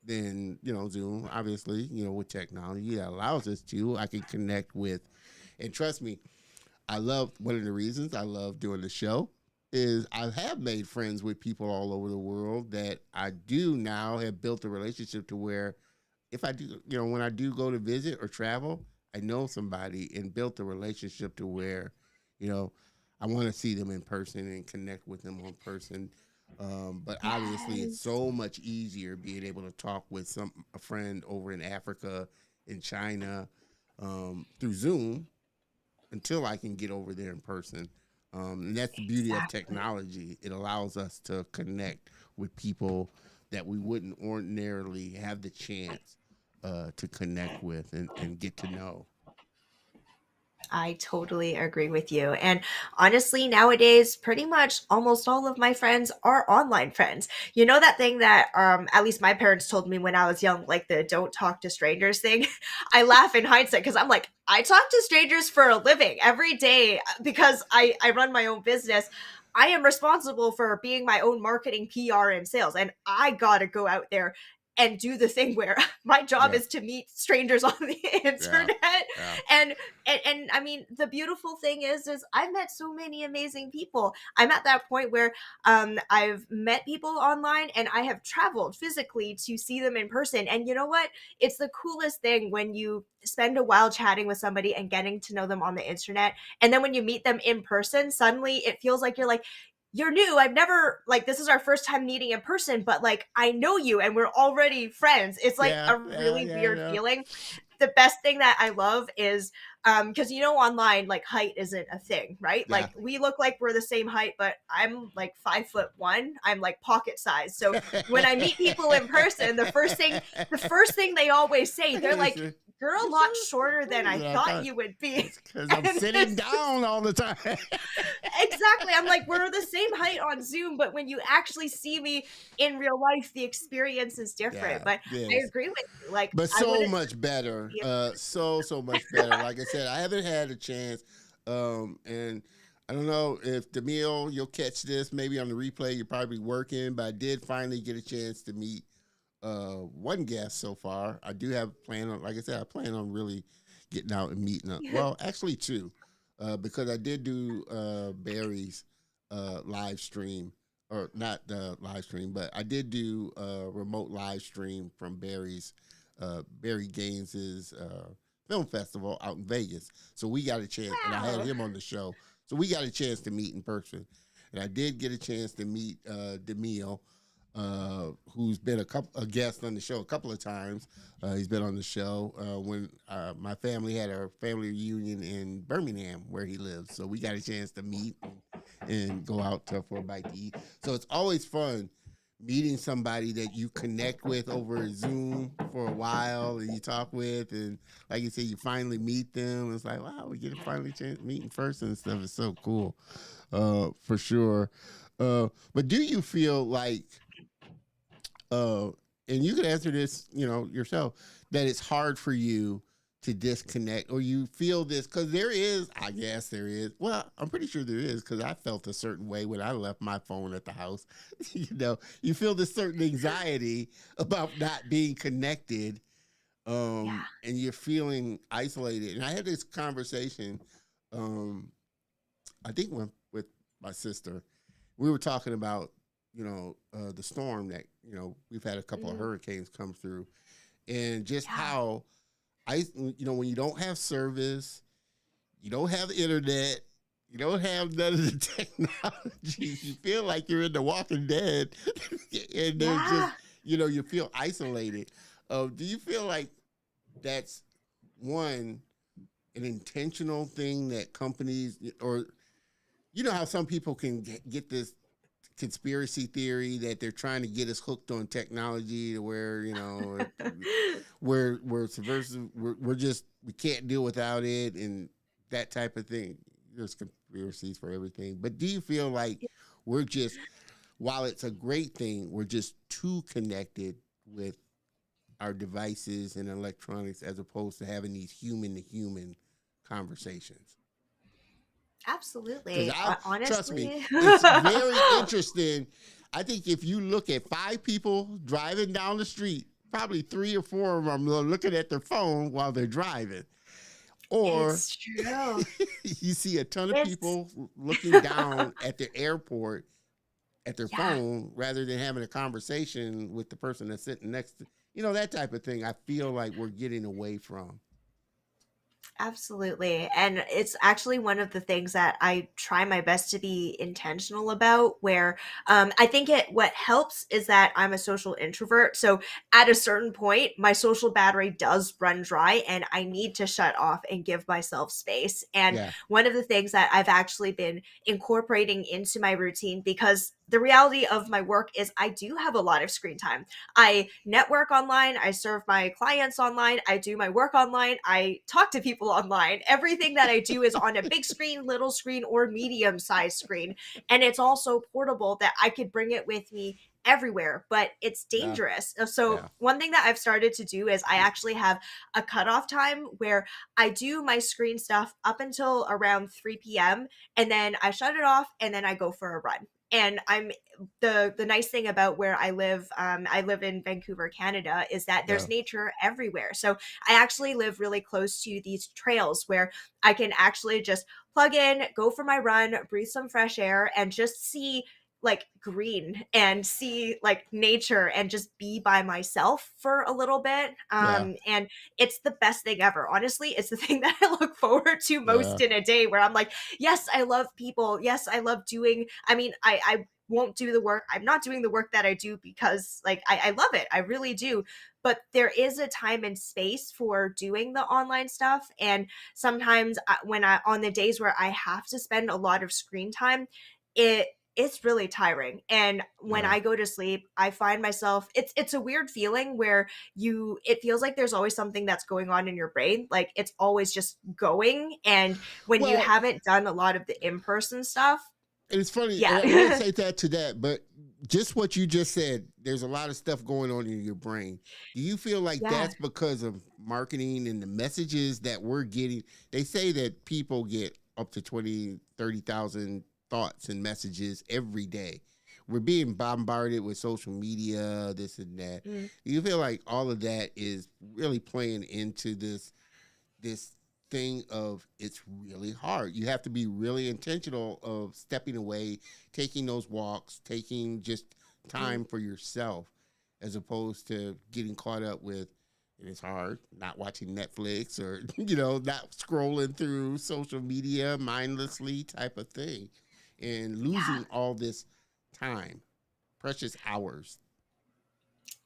Speaker 1: than, Zoom. Obviously, with technology that allows us to, I can connect with, and trust me, I love, one of the reasons I love doing the show is I have made friends with people all over the world that I do now have built a relationship to where, if I do, when I do go to visit or travel, I know somebody and built a relationship to where, you know, I want to see them in person and connect with them on person. But obviously, it's
Speaker 2: yes.
Speaker 1: so much easier being able to talk with a friend over in Africa, in China, through Zoom, until I can get over there in person. And that's the beauty of
Speaker 2: Exactly.
Speaker 1: technology. It allows us to connect with people that we wouldn't ordinarily have the chance to connect with, and get to know.
Speaker 2: I totally agree with you. And honestly, nowadays, pretty much almost all of my friends are online friends. You know that thing that at least my parents told me when I was young, like the don't talk to strangers thing? I laugh in hindsight because I'm like, I talk to strangers for a living every day because I run my own business. I am responsible for being my own marketing, PR, and sales. And I gotta go out there and do the thing where my job
Speaker 1: Yeah.
Speaker 2: is to meet strangers on the
Speaker 1: Yeah.
Speaker 2: internet.
Speaker 1: Yeah.
Speaker 2: And I mean, the beautiful thing is I've met so many amazing people. I'm at that point where I've met people online and I have traveled physically to see them in person. And you know what? It's the coolest thing when you spend a while chatting with somebody and getting to know them on the internet. And then when you meet them in person, suddenly it feels like you're new. I've never, like, this is our first time meeting in person, but like, I know you and we're already friends. It's like
Speaker 1: Yeah.
Speaker 2: a
Speaker 1: Yeah.
Speaker 2: really
Speaker 1: Yeah.
Speaker 2: weird
Speaker 1: Yeah.
Speaker 2: feeling. The best thing that I love is because online, like, height isn't a thing, right?
Speaker 1: Yeah.
Speaker 2: Like, we look like we're the same height, but I'm like 5'1". I'm like pocket size. So when I meet people in person, the first thing they always say, they're like,
Speaker 1: Listen,
Speaker 2: "You're a
Speaker 1: you
Speaker 2: lot
Speaker 1: sure?
Speaker 2: shorter than I
Speaker 1: I
Speaker 2: thought
Speaker 1: thought
Speaker 2: you would be."
Speaker 1: it's because I'm
Speaker 2: And
Speaker 1: sitting
Speaker 2: it's
Speaker 1: down all the time.
Speaker 2: exactly. I'm like, we're the same height on Zoom, but when you actually see me in real life, the experience is different.
Speaker 1: Yeah.
Speaker 2: But I
Speaker 1: Yes.
Speaker 2: agree with you. Like,
Speaker 1: But
Speaker 2: I
Speaker 1: so
Speaker 2: wouldn't
Speaker 1: much better.
Speaker 2: be
Speaker 1: So much better. Like I said, I haven't had a chance. And I don't know if Demille, you'll catch this maybe on the replay. You're probably working, but I did finally get a chance to meet one guest so far. I do have plan on, like I said, I plan on really getting out and meeting up. Well, actually two, because I did do Barry's live stream, or not the live stream, but I did do a remote live stream from Barry Gaines's film festival out in Vegas. So we got a chance, and I had
Speaker 2: wow.
Speaker 1: him on the show. So we got a chance to meet in person, and I did get a chance to meet Demille, who's been a guest on the show a couple of times. He's been on the show when my family had our family reunion in Birmingham, where he lives. So we got a chance to meet and go out for a bite to eat. So it's always fun meeting somebody that you connect with over Zoom for a while and you talk with, and like you said, you finally meet them. It's like, wow, we get to finally chance meet in person and stuff. It's so cool, for sure. But do you feel like, uh, and you can answer this, yourself, that it's hard for you to disconnect, or you feel this? Because there is, I guess there is. Well, I'm pretty sure there is, because I felt a certain way when I left my phone at the house. You feel this certain anxiety about not being connected,
Speaker 2: Yeah.
Speaker 1: and you're feeling isolated. And I had this conversation, um, I think with my sister. We were talking about, the storm that, we've had a couple of
Speaker 2: Mhm.
Speaker 1: hurricanes come through, and just
Speaker 2: Yeah.
Speaker 1: how when you don't have service, you don't have internet, you don't have none of the technology, you feel like you're in The Walking Dead, and there's just,
Speaker 2: Yeah.
Speaker 1: you feel isolated. Do you feel like that's one an intentional thing that companies, or how some people can get this conspiracy theory that they're trying to get us hooked on technology to where we're subversive, we're just, we can't deal without it, and that type of thing. There's conspiracies for everything, but do you feel like we're just, while it's a great thing, we're just too connected with our devices and electronics as opposed to having these human to human conversations? Because
Speaker 2: Absolutely.
Speaker 1: trust me,
Speaker 2: Honestly.
Speaker 1: it's very interesting. I think if you look at 5 people driving down the street, probably 3 or 4 of them are looking at their phone while they're driving. Or
Speaker 2: It's true.
Speaker 1: you see a ton of
Speaker 2: It's
Speaker 1: people looking down at the airport at their
Speaker 2: yeah.
Speaker 1: phone rather than having a conversation with the person that's sitting next to, that type of thing. I feel like we're getting away from.
Speaker 2: Absolutely. And it's actually one of the things that I try my best to be intentional about, where I think what helps is that I'm a social introvert. So at a certain point, my social battery does run dry and I need to shut off and give myself space. And
Speaker 1: Yeah.
Speaker 2: one of the things that I've actually been incorporating into my routine, because the reality of my work is I do have a lot of screen time. I network online, I serve my clients online, I do my work online, I talk to people online. Everything that I do is on a big screen, little screen, or medium sized screen. And it's also portable that I could bring it with me everywhere, but it's
Speaker 1: Yeah.
Speaker 2: dangerous. So
Speaker 1: Yeah.
Speaker 2: one thing that I've started to do is I actually have a cutoff time where I do my screen stuff up until around 3 p.m. and then I shut it off and then I go for a run. And I'm the nice thing about where I live in Vancouver, Canada, is that
Speaker 1: Yeah.
Speaker 2: there's nature everywhere. So I actually live really close to these trails where I can actually just plug in, go for my run, breathe some fresh air, and just see like green and see like nature and just be by myself for a little bit.
Speaker 1: Yeah.
Speaker 2: And it's the best thing ever. Honestly, it's the thing that I look forward to
Speaker 1: Yeah.
Speaker 2: most in a day, where I'm like, yes, I love people. Yes, I love doing, I mean, I won't do the work. I'm not doing the work that I do because like I love it. I really do. But there is a time and space for doing the online stuff. And sometimes when I, on the days where I have to spend a lot of screen time, it's really tiring. And when
Speaker 1: Yeah.
Speaker 2: I go to sleep, I find myself, it's a weird feeling where it feels like there's always something that's going on in your brain, like it's always just going. And when you
Speaker 1: Well,
Speaker 2: haven't done a lot of the in-person stuff,
Speaker 1: and it's funny, and I want to
Speaker 2: yeah.
Speaker 1: say that to that, but just what you just said, there's a lot of stuff going on in your brain. Do you feel like
Speaker 2: Yeah.
Speaker 1: that's because of marketing and the messages that we're getting? They say that people get up to 20, 30,000 thoughts and messages every day. We're being bombarded with social media, this and that.
Speaker 2: Mm.
Speaker 1: Do you feel like all of that is really playing into this thing of it's really hard. You have to be really intentional of stepping away, taking those walks, taking just
Speaker 2: Mm.
Speaker 1: time for yourself as opposed to getting caught up with and it's hard not watching Netflix or not scrolling through social media mindlessly type of thing and
Speaker 2: Yeah.
Speaker 1: losing all this time, precious hours.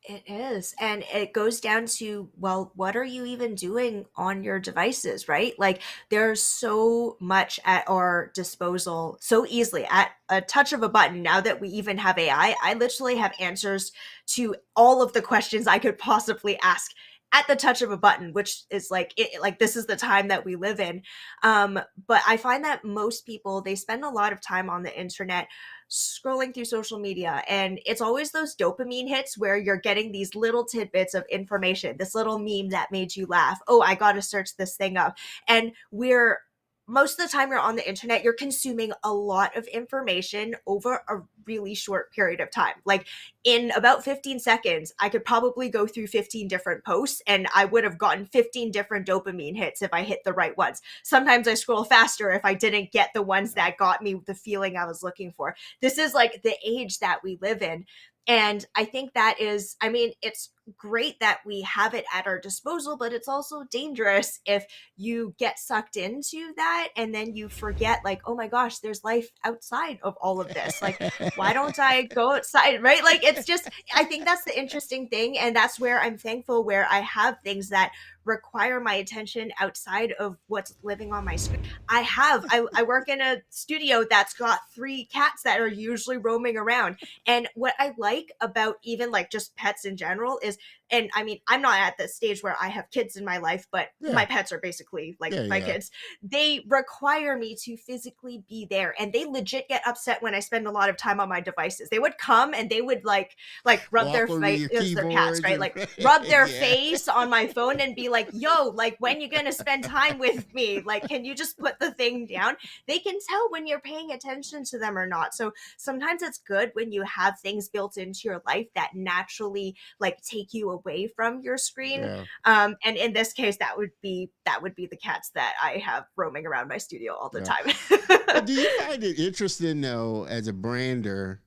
Speaker 2: It is. And it goes down to, well, what are you even doing on your devices, right? Like there's so much at our disposal so easily at a touch of a button. Now that we even have AI, I literally have answers to all of the questions I could possibly ask at the touch of a button, which is like like this is the time that we live in. But I find that most people, they spend a lot of time on the internet scrolling through social media, and it's always those dopamine hits where you're getting these little tidbits of information, this little meme that made you laugh, oh, I gotta search this thing up. And we're most of the time you're on the internet, you're consuming a lot of information over a really short period of time. Like in about 15 seconds, I could probably go through 15 different posts and I would have gotten 15 different dopamine hits if I hit the right ones. Sometimes I scroll faster if I didn't get the ones that got me the feeling I was looking for. This is like the age that we live in. And I think that is, I mean, it's great that we have it at our disposal, but it's also dangerous if you get sucked into that and then you forget, like, oh my gosh, there's life outside of all of this. Like, why don't I go outside? Right? Like, it's just, I think that's the interesting thing. And that's where I'm thankful where I have things that require my attention outside of what's living on my screen. I work in a studio that's got 3 cats that are usually roaming around. And what I like about even like just pets in general is, and I mean, I'm not at the stage where I have kids in my life, but
Speaker 1: Yeah.
Speaker 2: my pets are basically like
Speaker 1: Yeah,
Speaker 2: my
Speaker 1: yeah.
Speaker 2: kids. They require me to physically be there, and they legit get upset when I spend a lot of time on my devices. They would come and they would like rub
Speaker 1: Walk
Speaker 2: their
Speaker 1: over
Speaker 2: face,
Speaker 1: your
Speaker 2: their cats,
Speaker 1: keyboard.
Speaker 2: right? Like rub their
Speaker 1: Yeah.
Speaker 2: face on my phone and be like, yo, like when you gonna spend time with me? Like, can you just put the thing down? They can tell when you're paying attention to them or not. So sometimes it's good when you have things built into your life that naturally like take you away from your screen.
Speaker 1: Yeah.
Speaker 2: And in this case, that would be the cats that I have roaming around my studio all the
Speaker 1: Yeah.
Speaker 2: time.
Speaker 1: Well, do you find it interesting though, as a brander,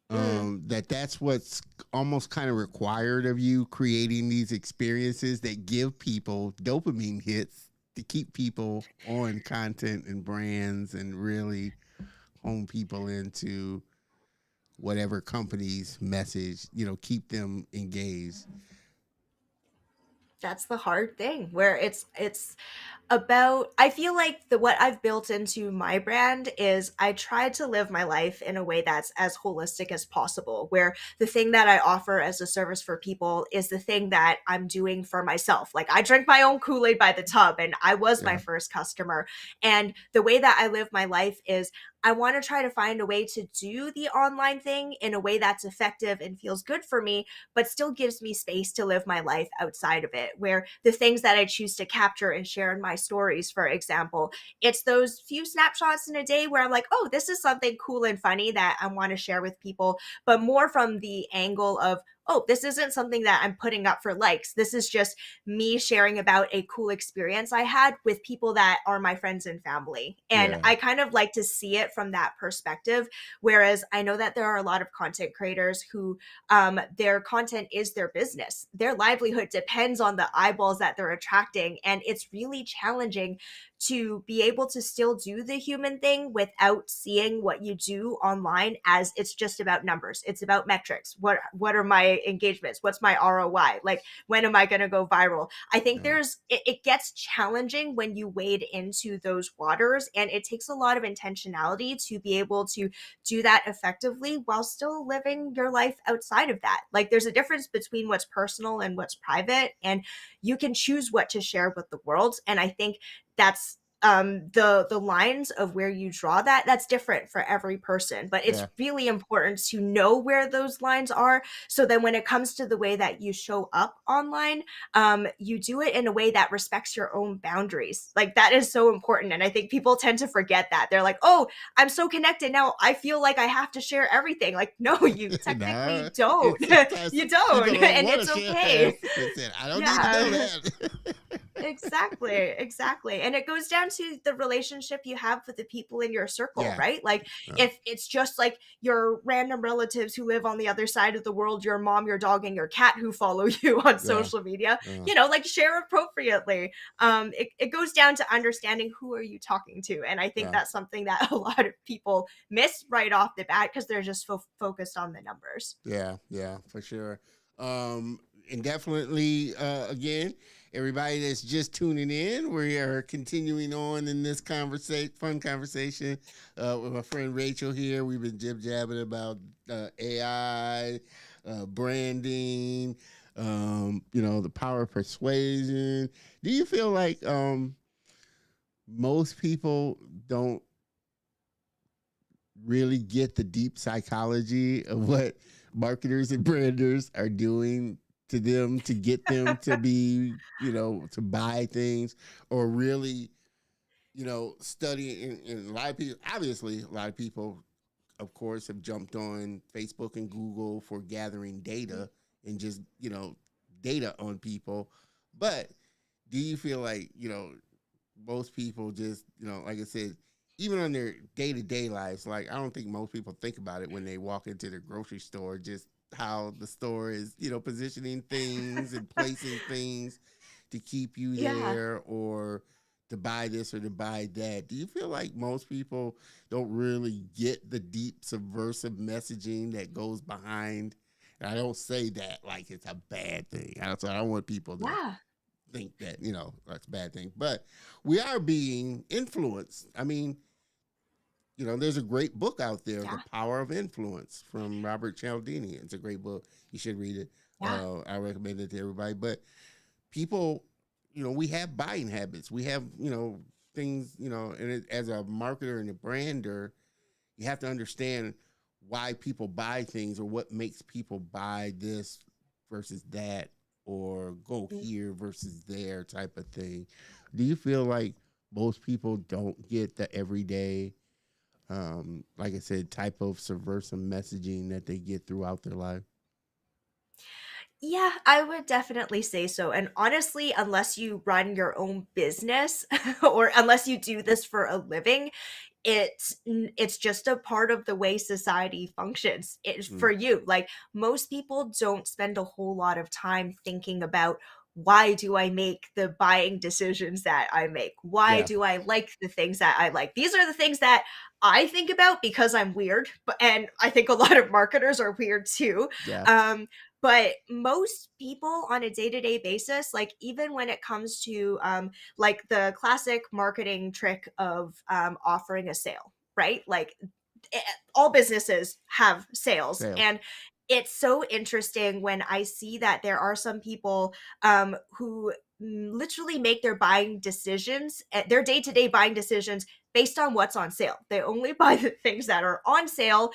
Speaker 2: Mm.
Speaker 1: that's what's almost kind of required of you, creating these experiences that give people dopamine hits to keep people on content and brands and really hone people into whatever company's message, keep them engaged.
Speaker 2: That's the hard thing where it's about, I feel like the what I've built into my brand is I try to live my life in a way that's as holistic as possible, where the thing that I offer as a service for people is the thing that I'm doing for myself. Like I drink my own Kool-Aid by the tub and I was my
Speaker 1: Yeah.
Speaker 2: first customer. And the way that I live my life is I want to try to find a way to do the online thing in a way that's effective and feels good for me, but still gives me space to live my life outside of it, where the things that I choose to capture and share in my stories, for example. It's those few snapshots in a day where I'm like, oh, this is something cool and funny that I want to share with people, but more from the angle of, oh, this isn't something that I'm putting up for likes. This is just me sharing about a cool experience I had with people that are my friends and family. And
Speaker 1: Yeah.
Speaker 2: I kind of like to see it from that perspective. Whereas I know that there are a lot of content creators who their content is their business. Their livelihood depends on the eyeballs that they're attracting. And it's really challenging to be able to still do the human thing without seeing what you do online as it's just about numbers. It's about metrics. What are my engagements? What's my ROI? Like, when am I going to go viral? I think
Speaker 1: Yeah.
Speaker 2: it gets challenging when you wade into those waters, and it takes a lot of intentionality to be able to do that effectively while still living your life outside of that. Like, there's a difference between what's personal and what's private, and you can choose what to share with the world. And I think that's the lines of where you draw that's different for every person, but it's
Speaker 1: Yeah.
Speaker 2: really important to know where those lines are, so then when it comes to the way that you show up online, you do it in a way that respects your own boundaries. Like, that is so important, and I think people tend to forget that. They're like, oh, I'm so connected now, I feel like I have to share everything. Like, no, you
Speaker 1: Nah,
Speaker 2: technically don't.
Speaker 1: it's sometimes
Speaker 2: You don't,
Speaker 1: people don't
Speaker 2: and
Speaker 1: want to
Speaker 2: it's
Speaker 1: share
Speaker 2: okay.
Speaker 1: half. They said, I don't need to know
Speaker 2: Yeah.
Speaker 1: that.
Speaker 2: Exactly, exactly. And it goes down to the relationship you have with the people in your circle,
Speaker 1: Yeah.
Speaker 2: right? Like, if it's just like your random relatives who live on the other side of the world, your mom, your dog, and your cat who follow you on
Speaker 1: Yeah.
Speaker 2: social media,
Speaker 1: Yeah.
Speaker 2: like, share appropriately. It goes down to understanding who are you talking to. And I think
Speaker 1: Yeah.
Speaker 2: that's something that a lot of people miss right off the bat because they're just focused on the numbers.
Speaker 1: Yeah, yeah, for sure. And definitely, again, everybody that's just tuning in, we are continuing on in this fun conversation with my friend Rachel here. We've been jib jabbing about AI, branding, the power of persuasion. Do you feel like most people don't really get the deep psychology of what marketers and branders are doing to them to get them to be, to buy things, or really, study? And a lot of people, obviously, a lot of people, of course, have jumped on Facebook and Google for gathering data and just, data on people. But do you feel like, most people just, like I said, even on their day to day lives, like I don't think most people think about it when they walk into the grocery store, just how the store is, positioning things and placing things to keep you
Speaker 2: Yeah.
Speaker 1: there, or to buy this or to buy that. Do you feel like most people don't really get the deep subversive messaging that goes behind? And I don't say that like it's a bad thing. I don't want people to
Speaker 2: Yeah.
Speaker 1: think that that's a bad thing, but we are being influenced. I mean, there's a great book out there, The
Speaker 2: Yeah.
Speaker 1: Power of Influence, from Robert Cialdini. It's a great book. You should read it.
Speaker 2: Yeah.
Speaker 1: I recommend it to everybody. But people, we have buying habits. We have, things, and as a marketer and a brander, you have to understand why people buy things, or what makes people buy this versus that, or go here versus there type of thing. Do you feel like most people don't get the everyday, like I said, type of subversive messaging that they get throughout their life?
Speaker 2: Yeah, I would definitely say so. And honestly, unless you run your own business or unless you do this for a living, it's just a part of the way society functions. It's
Speaker 1: Mm.
Speaker 2: for you. Like, most people don't spend a whole lot of time thinking about, why do I make the buying decisions that I make? Why
Speaker 1: Yeah,
Speaker 2: do I like the things that I like? These are the things that I think about because I'm weird, and I think a lot of marketers are weird too.
Speaker 1: yeah,
Speaker 2: Um, but most people on a day-to-day basis, like, even when it comes to like the classic marketing trick of offering a sale, right? Like, all businesses have sales,
Speaker 1: sales.
Speaker 2: and it's so interesting when I see that there are some people who literally make their buying decisions, their day-to-day buying decisions, based on what's on sale. They only buy the things that are on sale,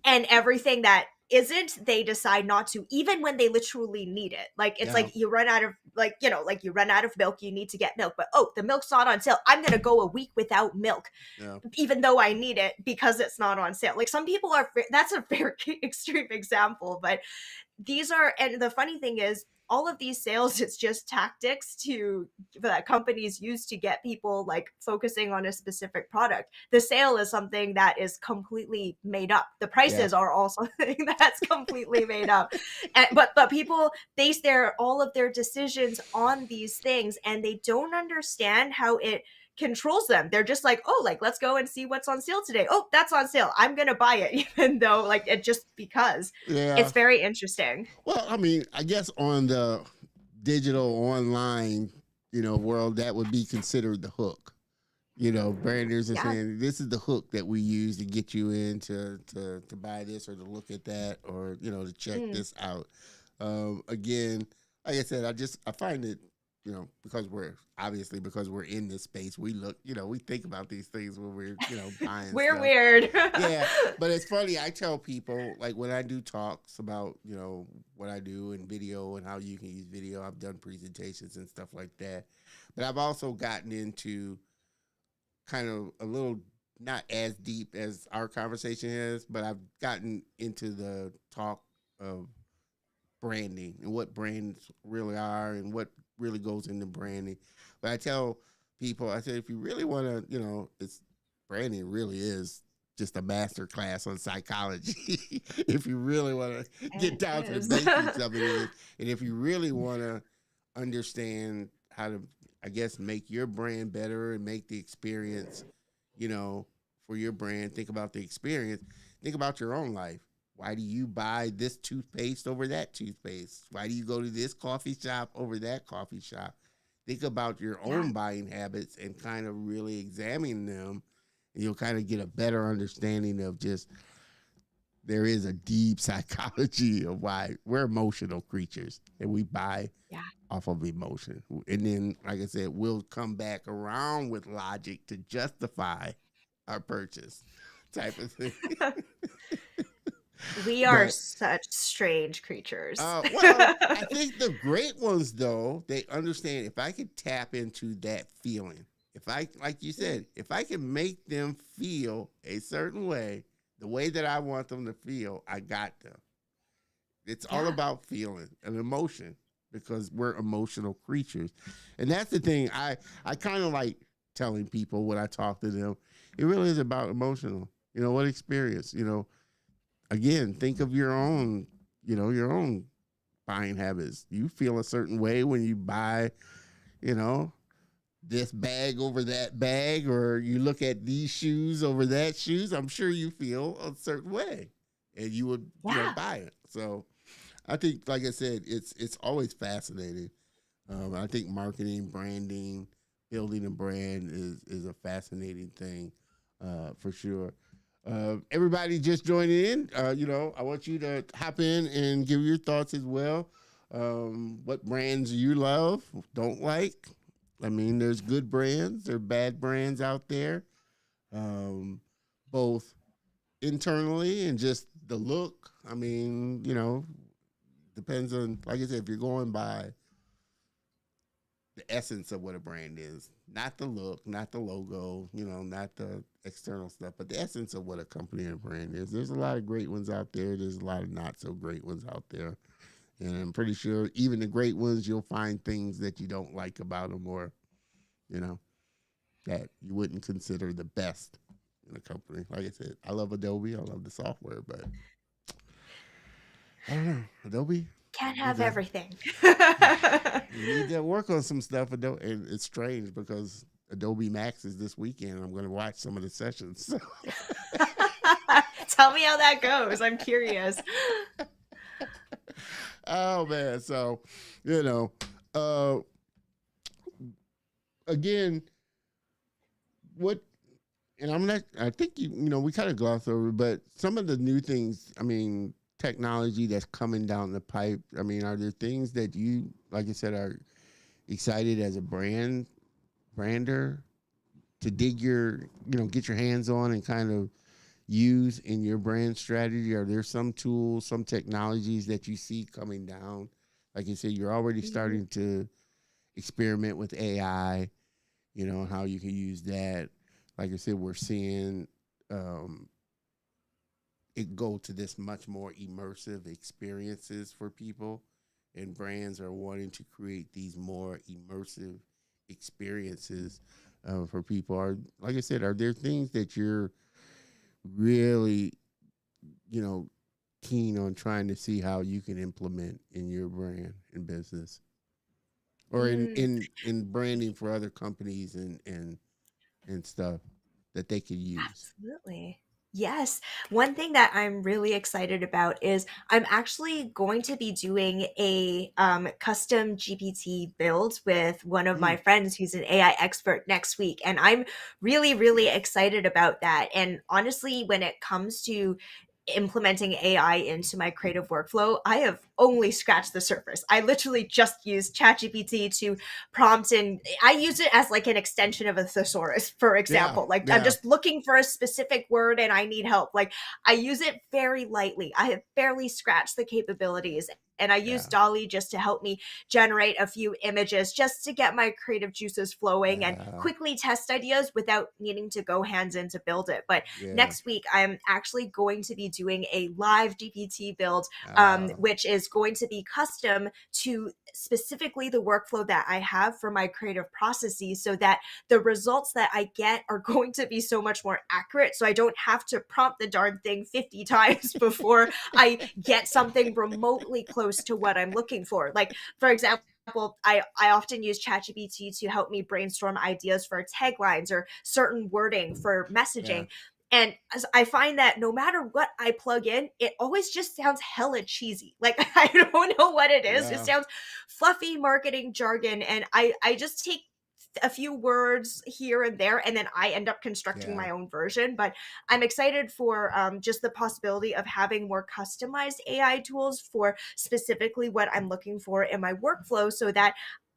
Speaker 2: and everything that isn't they decide not to, even when they literally need it. Like it's
Speaker 1: Yeah.
Speaker 2: like you run out of, like, you know, like you run out of milk, you need to get milk, but oh, the milk's not on sale, I'm gonna go a week without milk
Speaker 1: Yeah.
Speaker 2: even though I need it because it's not on sale. Like some people are, that's a very extreme example, but these are, and the funny thing is, all of these sales, it's just tactics to that companies use to get people like focusing on a specific product. The sale is something that is completely made up. The
Speaker 1: Yeah.
Speaker 2: prices are also something that's completely made up. But people base all of their decisions on these things, and they don't understand how it controls them. They're just like, oh, like let's go and see what's on sale today. Oh, that's on sale, I'm gonna buy it, even though like it just because.
Speaker 1: Yeah.
Speaker 2: It's very interesting.
Speaker 1: Well, I mean, I guess on the digital online, world, that would be considered the hook. Branders are
Speaker 2: Yeah.
Speaker 1: saying this is the hook that we use to get you in to buy this or to look at that or to check this out. Again, like I said, I find it, because we're in this space, we look, we think about these things when we're buying
Speaker 2: We're
Speaker 1: stuff.
Speaker 2: weird.
Speaker 1: Yeah, but it's funny. I tell people, like, when I do talks about what I do in video and how you can use video. I've done presentations and stuff like that, but I've also gotten into kind of a little, not as deep as our conversation is, but I've gotten into the talk of branding and what brands really are and what really goes into branding. But I tell people, I said, if you really want to, it's branding really is just a master class on psychology. If you really want to get down to the basics of it, and if you really want to understand how to, I guess, make your brand better and make the experience, for your brand, think about the experience, think about your own life. Why do you buy this toothpaste over that toothpaste? Why do you go to this coffee shop over that coffee shop? Think about your own buying habits and kind of really examine them. And you'll kind of get a better understanding of just, there is a deep psychology of why we're emotional creatures and we buy off of emotion. And then, like I said, we'll come back around with logic to justify our purchase type of thing.
Speaker 2: We are such strange creatures.
Speaker 1: Well, I think the great ones, though, they understand if I could tap into that feeling, if I, like you said, if I can make them feel a certain way, the way that I want them to feel, I got them. It's all about feeling and emotion because we're emotional creatures. And that's the thing I kind of like telling people when I talk to them. It really is about emotional. What experience, again, think of your own, your own buying habits. You feel a certain way when you buy, this bag over that bag, or you look at these shoes over that shoes. I'm sure you feel a certain way, and you would buy it. So, I think, like I said, it's always fascinating. I think marketing, branding, building a brand is a fascinating thing, for sure. Everybody just joining in, I want you to hop in and give your thoughts as well. What brands you love, don't like. I mean, there's good brands, there are bad brands out there, both internally and just the look. I mean, depends on, like I said, if you're going by the essence of what a brand is, not the look, not the logo, not the external stuff, but the essence of what a company and a brand is. There's a lot of great ones out there. There's a lot of not so great ones out there. And I'm pretty sure even the great ones, you'll find things that you don't like about them or, that you wouldn't consider the best in a company. Like I said, I love Adobe. I love the software, but I don't know. Adobe,
Speaker 2: Can't have everything.
Speaker 1: you need to work on some stuff. And it's strange because Adobe Max is this weekend. I'm going to watch some of the sessions. So.
Speaker 2: Tell me how that goes. I'm curious.
Speaker 1: Oh, man. So, again, I think, we kind of glossed over, but some of the new things, I mean, technology that's coming down the pipe, I mean, are there things that you, like I said, are excited as a brander to dig get your hands on and kind of, use in your brand strategy? Are there some tools, some technologies that you see coming down? Like you said, you're already
Speaker 2: Mhm.
Speaker 1: starting to experiment with AI, how you can use that. Like I said, we're seeing um, it go to this much more immersive experiences for people, and brands are wanting to create these more immersive experiences for people. Are Like I said, are there things that you're really, you know, keen on trying to see how you can implement in your brand and business, or in
Speaker 2: Mm.
Speaker 1: in in branding for other companies and stuff that they could use?
Speaker 2: Absolutely. Yes. One thing that I'm really excited about is I'm actually going to be doing a custom GPT build with one of my
Speaker 1: Mm,
Speaker 2: friends who's an AI expert next week. And I'm really, really excited about that. And honestly, when it comes to implementing AI into my creative workflow, I have only scratched the surface. I literally just used ChatGPT to prompt, and I use it as like an extension of a thesaurus, for
Speaker 1: yeah,
Speaker 2: example. Like I'm
Speaker 1: yeah,
Speaker 2: just looking for a specific word and I need help. Like I use it very lightly. I have barely scratched the capabilities. And I use
Speaker 1: yeah,
Speaker 2: Dolly just to help me generate a few images just to get my creative juices flowing and
Speaker 1: yeah,
Speaker 2: quickly test ideas without needing to go hands in to build it. But
Speaker 1: yeah.
Speaker 2: next week, I'm actually going to be doing a live GPT build,
Speaker 1: Uh,
Speaker 2: which is going to be custom to specifically the workflow that I have for my creative processes, so that the results that I get are going to be so much more accurate. So I don't have to prompt the darn thing 50 times before I get something remotely close to what I'm looking for. Like, for example, I often use ChatGPT to help me brainstorm ideas for taglines or certain wording for
Speaker 1: yeah,
Speaker 2: messaging. And as I find that no matter what I plug in, it always just sounds hella cheesy. Like I don't know what it is. It
Speaker 1: yeah,
Speaker 2: sounds fluffy marketing jargon, and I just take a few words here and there, and then I end up constructing
Speaker 1: yeah,
Speaker 2: my own version. But I'm excited for just the possibility of having more customized AI tools for specifically what I'm looking for in my workflow, so that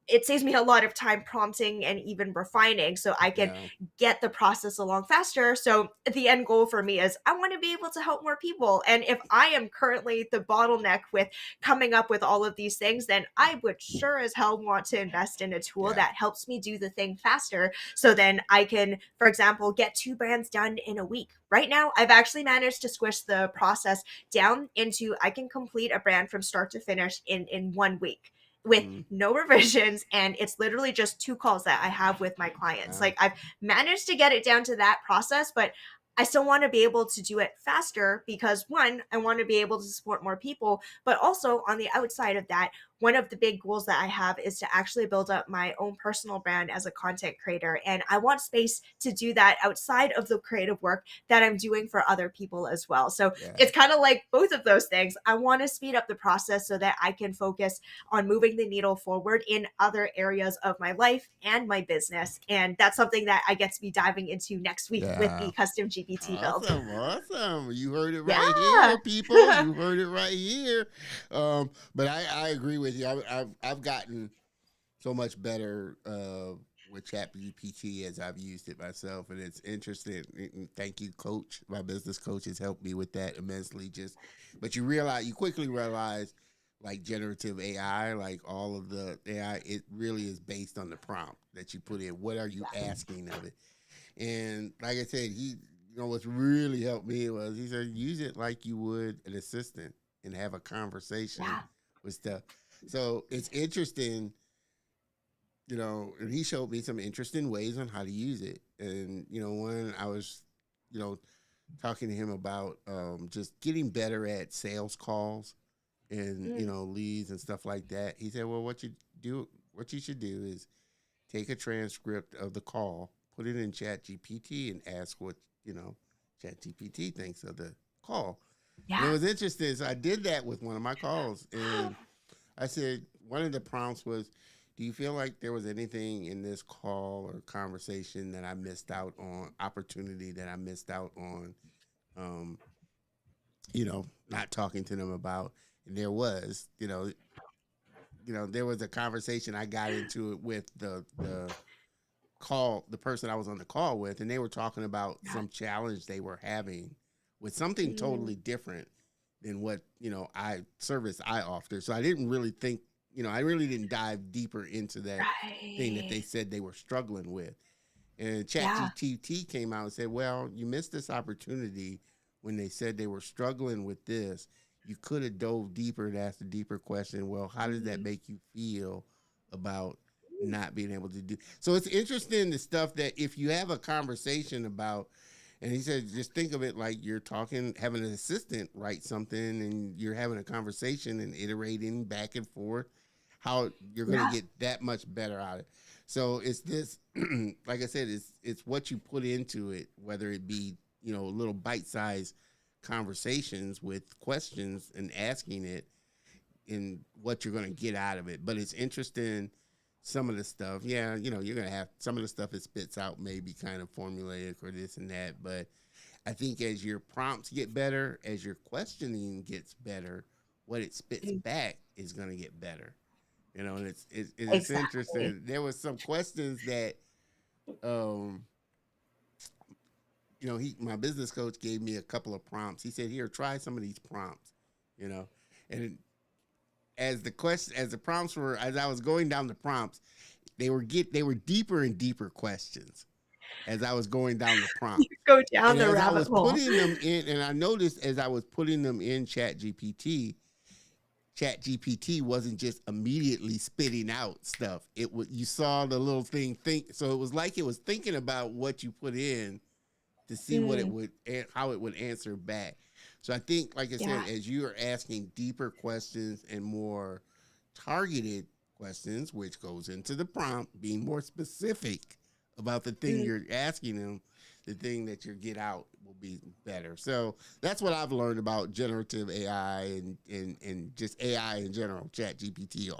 Speaker 2: it saves me a lot of time prompting and even refining, so I can
Speaker 1: yeah,
Speaker 2: get the process along faster. So the end goal for me is I want to be able to help more people. And if I am currently the bottleneck with coming up with all of these things, then I would sure as hell want to invest in a tool
Speaker 1: yeah,
Speaker 2: that helps me do the thing faster. So then I can, for example, get 2 brands done in a week. Right now, I've actually managed to squish the process down into I can complete a brand from start to finish in 1 week with
Speaker 1: mm,
Speaker 2: no revisions, and it's literally just 2 calls that I have with my clients.
Speaker 1: yeah,
Speaker 2: Like I've managed to get it down to that process, but I still want to be able to do it faster because one, I want to be able to support more people, but also on the outside of that, one of the big goals that I have is to actually build up my own personal brand as a content creator. And I want space to do that outside of the creative work that I'm doing for other people as well. So
Speaker 1: yeah,
Speaker 2: it's kind of like both of those things. I want to speed up the process so that I can focus on moving the needle forward in other areas of my life and my business. And that's something that I get to be diving into next week with
Speaker 1: yeah.
Speaker 2: the custom GPT build.
Speaker 1: Awesome, awesome. You heard it right
Speaker 2: Yeah.
Speaker 1: here, people. You heard it right here. But I agree with you. I've gotten so much better with ChatGPT as I've used it myself, and it's interesting. And thank you, Coach. My business coach has helped me with that immensely. But you quickly realize, like generative AI, like all of the AI, it really is based on the prompt that you put in. What are you asking of it? And like I said, what's really helped me was he said use it like you would an assistant and have a conversation
Speaker 2: Yeah.
Speaker 1: with stuff. So it's interesting, and he showed me some interesting ways on how to use it. And when I was, you know, talking to him about just getting better at sales calls and
Speaker 2: Mm,
Speaker 1: leads and stuff like that, he said, "Well, what you should do is take a transcript of the call, put it in Chat GPT, and ask what Chat GPT thinks of the call." And it
Speaker 2: yeah.
Speaker 1: was interesting. So I did that with one of my calls, and I said one of the prompts was, "Do you feel like there was anything in this call or conversation that I missed out on, opportunity that I missed out on, um, not talking to them about?" And there was, there was a conversation I got into it with the person I was on the call with, and they were talking about
Speaker 2: Yeah.
Speaker 1: some challenge they were having with something
Speaker 2: Mm,
Speaker 1: totally different than what, I offer. So I didn't really think, I really didn't dive deeper into that thing that they
Speaker 2: right.
Speaker 1: said they were struggling with. And
Speaker 2: Yeah.
Speaker 1: ChatGPT came out and said, well, you missed this opportunity when they said they were struggling with this. You could have dove deeper and asked a deeper question. Well, how does that
Speaker 2: Mm,
Speaker 1: make you feel about not being able to do? So it's interesting the stuff that if you have a conversation about, and he said, just think of it like you're talking, having an assistant write something, and you're having a conversation and iterating back and forth. How you're going to
Speaker 2: yeah.
Speaker 1: get that much better out of it. So it's this, like I said, it's what you put into it, whether it be little bite sized conversations with questions and asking it, and what you're going to get out of it. But it's interesting. Some of the stuff, yeah, you're going to have some of the stuff it spits out maybe kind of formulaic or this and that. But I think as your prompts get better, as your questioning gets better, what it spits
Speaker 2: Mm,
Speaker 1: back is going to get better. And it's
Speaker 2: exactly.
Speaker 1: interesting. There was some questions that um my business coach gave me a couple of prompts. He said, "Here, try some of these prompts." You know, and as the prompts were, as I was going down the prompts, they were deeper and deeper questions as I was going down the
Speaker 2: You
Speaker 1: prompts.
Speaker 2: go
Speaker 1: And
Speaker 2: down the
Speaker 1: as I
Speaker 2: rabbit
Speaker 1: was
Speaker 2: hole.
Speaker 1: putting them in, and I noticed as I was putting them in Chat GPT wasn't just immediately spitting out stuff. It was, you saw the little thing think, so it was like it was thinking about what you put in to see what it
Speaker 2: Mm,
Speaker 1: would, how it would answer back. So I think, like I said,
Speaker 2: yeah.
Speaker 1: as you are asking deeper questions and more targeted questions, which goes into the prompt, being more specific about the thing
Speaker 2: Mm,
Speaker 1: you're asking them, the thing that you get out will be better. So that's what I've learned about generative AI and just AI in general, Chat GPT.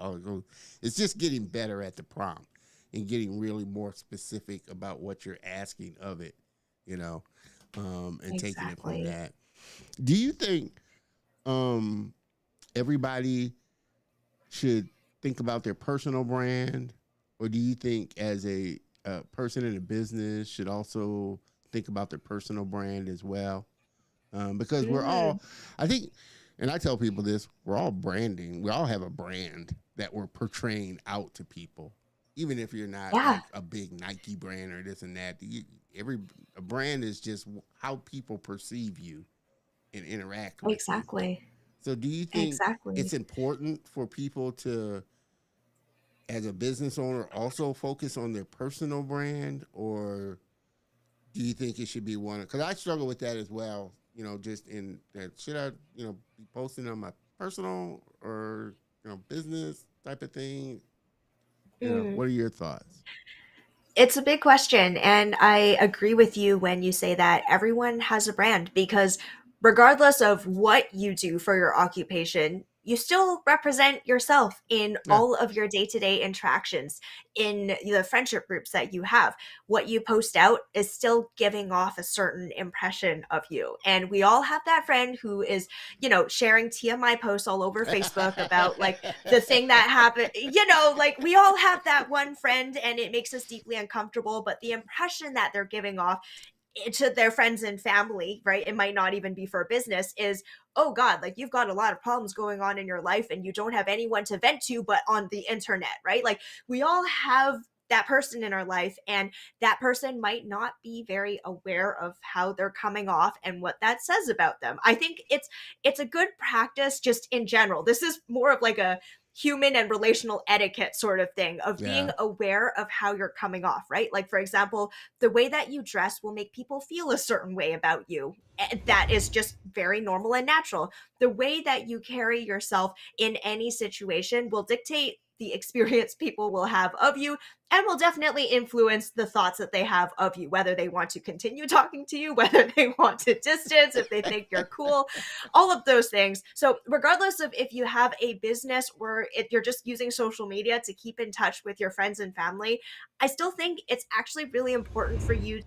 Speaker 1: It's just getting better at the prompt and getting really more specific about what you're asking of it, you know, and taking it from
Speaker 2: exactly.
Speaker 1: that. Do you think um, everybody should think about their personal brand, or do you think as a person in a business should also think about their personal brand as well? Because we're
Speaker 2: Mm,
Speaker 1: all, I think, and I tell people this: we're all branding. We all have a brand that we're portraying out to people, even if you're not
Speaker 2: yeah,
Speaker 1: like a big Nike brand or this and that. Every a brand is just how people perceive you and interact with you.
Speaker 2: exactly.
Speaker 1: So, do you think it's
Speaker 2: Exactly.
Speaker 1: important for people to, as a business owner, also focus on their personal brand, or do you think it should be one? Because I struggle with that as well. Just in that, should I, be posting on my personal or business type of thing?
Speaker 2: Mm.
Speaker 1: What are your thoughts?
Speaker 2: It's a big question, and I agree with you when you say that everyone has a brand because regardless of what you do for your occupation, you still represent yourself in
Speaker 1: Yeah.
Speaker 2: all of your day-to-day interactions, in the friendship groups that you have. What you post out is still giving off a certain impression of you. And we all have that friend who is, sharing TMI posts all over Facebook about like the thing that happened, like we all have that one friend and it makes us deeply uncomfortable, but the impression that they're giving off to their friends and family, right? It might not even be for business, is, oh God, like you've got a lot of problems going on in your life and you don't have anyone to vent to but on the internet, right? Like we all have that person in our life, and that person might not be very aware of how they're coming off and what that says about them. I think it's a good practice just in general. This is more of like a human and relational etiquette sort of thing of being
Speaker 1: Yeah.
Speaker 2: aware of how you're coming off, right? Like for example, the way that you dress will make people feel a certain way about you. That is just very normal and natural. The way that you carry yourself in any situation will dictate the experience people will have of you and will definitely influence the thoughts that they have of you, whether they want to continue talking to you, whether they want to distance, if they think you're cool, all of those things. So, regardless of if you have a business or if you're just using social media to keep in touch with your friends and family, I still think it's actually really important for you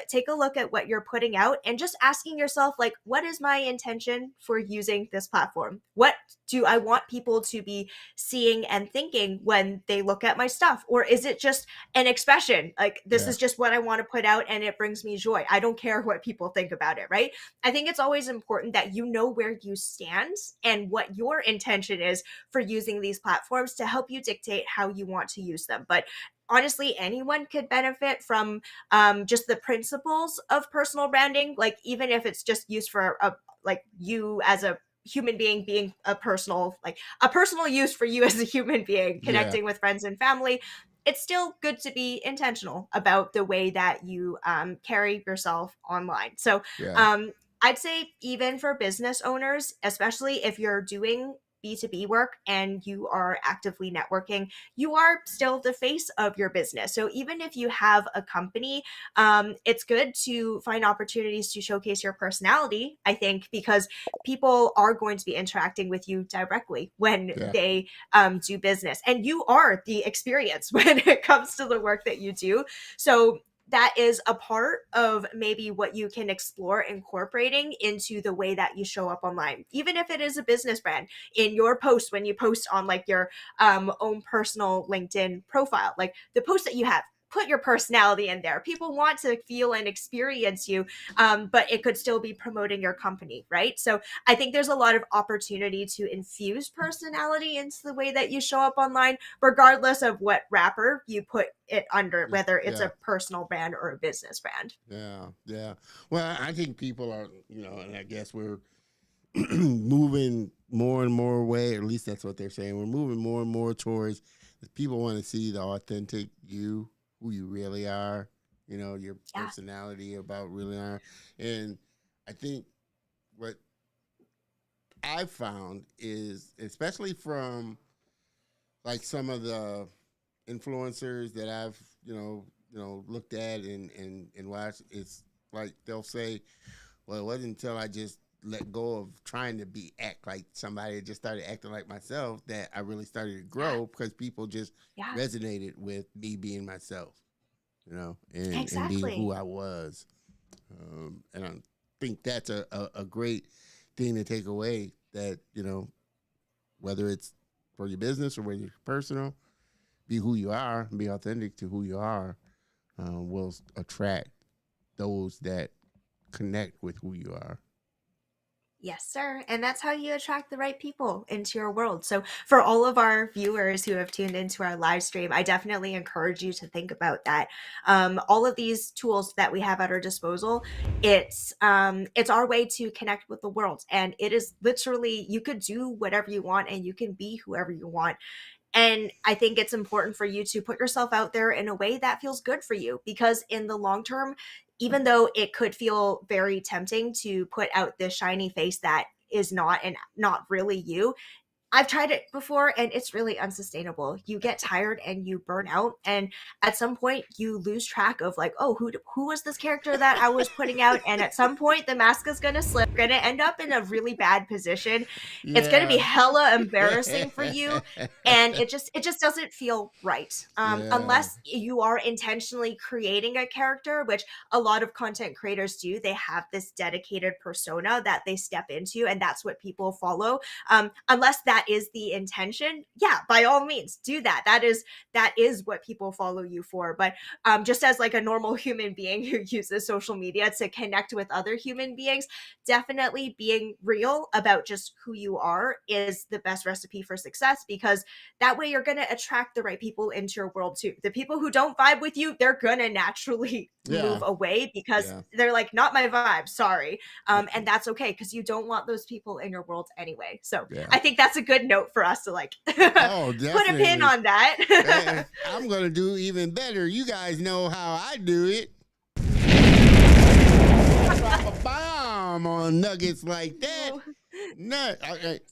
Speaker 2: take a look at what you're putting out and just asking yourself, like, what is my intention for using this platform? What do I want people to be seeing and thinking when they look at my stuff? Or is it just an expression? Like, this is just what I want to put out and it brings me joy. I don't care what people think about it, right? I think it's always important that you know where you stand and what your intention is for using these platforms to help you dictate how you want to use them. But honestly, anyone could benefit from just the principles of personal branding. Like, even if it's just used for like you as a human being a personal use for you as a human being, connecting with friends and family, it's still good to be intentional about the way that you carry yourself online. So I'd say even for business owners, especially if you're doing B2B work and you are actively networking, you are still the face of your business. So even if you have a company, it's good to find opportunities to showcase your personality, I think, because people are going to be interacting with you directly when they do business. And you are the experience when it comes to the work that you do. So that is a part of maybe what you can explore incorporating into the way that you show up online, even if it is a business brand. In your post, when you post on like your own personal LinkedIn profile, like the post that you have, put your personality in there. People want to feel and experience you, but it could still be promoting your company, right? So I think there's a lot of opportunity to infuse personality into the way that you show up online, regardless of what wrapper you put it under, whether it's a personal brand or a business brand.
Speaker 1: Yeah. Well, I think people are, and I guess we're moving more and more away, or at least that's what they're saying. We're moving more and more towards people want to see the authentic you, who you really are, your personality about really are. And I think what I found is, especially from like some of the influencers that I've, looked at and watched, it's like they'll say, well, it wasn't until I just let go of trying to act like somebody that just started acting like myself that I really started to grow, because people just resonated with me being myself, and being who I was. And I think that's a great thing to take away, that, whether it's for your business or whether it's personal, be who you are, be authentic to who you are, will attract those that connect with who you are.
Speaker 2: Yes, sir. And that's how you attract the right people into your world. So for all of our viewers who have tuned into our live stream, I definitely encourage you to think about that. All of these tools that we have at our disposal, it's our way to connect with the world. And it is literally, you could do whatever you want and you can be whoever you want. And I think it's important for you to put yourself out there in a way that feels good for you, because in the long term, even though it could feel very tempting to put out this shiny face that is not really you, I've tried it before and it's really unsustainable. You get tired and you burn out, and at some point you lose track of like, oh, who was this character that I was putting out? And at some point the mask is going to slip. You're going to end up in a really bad position. It's going to be hella embarrassing for you, and it just doesn't feel right. Unless you are intentionally creating a character, which a lot of content creators do. They have this dedicated persona that they step into, and that's what people follow. Unless that is the intention, by all means do that. That is what people follow you for. But just as like a normal human being who uses social media to connect with other human beings, definitely being real about just who you are is the best recipe for success, because that way you're going to attract the right people into your world too. The people who don't vibe with you, they're going to naturally move away, because they're like, not my vibe, sorry. And that's okay, because you don't want those people in your world anyway. So I think that's a good note for us to like put a pin on that.
Speaker 1: I'm going to do even better. You guys know how I do it. Drop a bomb on nuggets like that.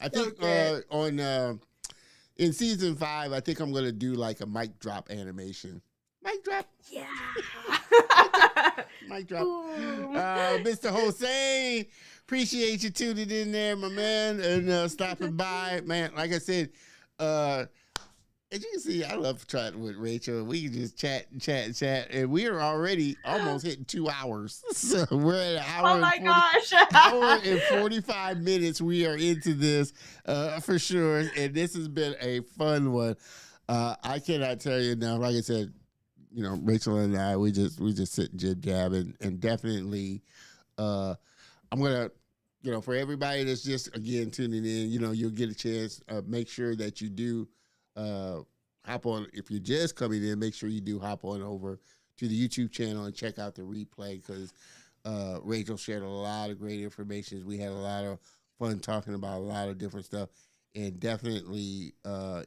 Speaker 1: I think in season 5, I think I'm going to do like a mic drop animation. Mic drop.
Speaker 2: Yeah.
Speaker 1: Mic drop. Mr. Hossein, appreciate you tuning in there, my man, and stopping by. Man, like I said, As you can see, I love chatting with Rachel. We can just chat and chat and chat, and we are already almost hitting 2 hours. So we're at an
Speaker 2: Oh
Speaker 1: hour and
Speaker 2: my
Speaker 1: 40,
Speaker 2: gosh.
Speaker 1: hour and 45 minutes. We are into this for sure, and this has been a fun one. I cannot tell you enough. Like I said, Rachel and I, we just sit and jib jab, and definitely, I'm gonna. For everybody that's just again tuning in, you'll get a chance. Make sure that you do hop on. If you're just coming in, make sure you do hop on over to the YouTube channel and check out the replay because Rachel shared a lot of great information. We had a lot of fun talking about a lot of different stuff. And definitely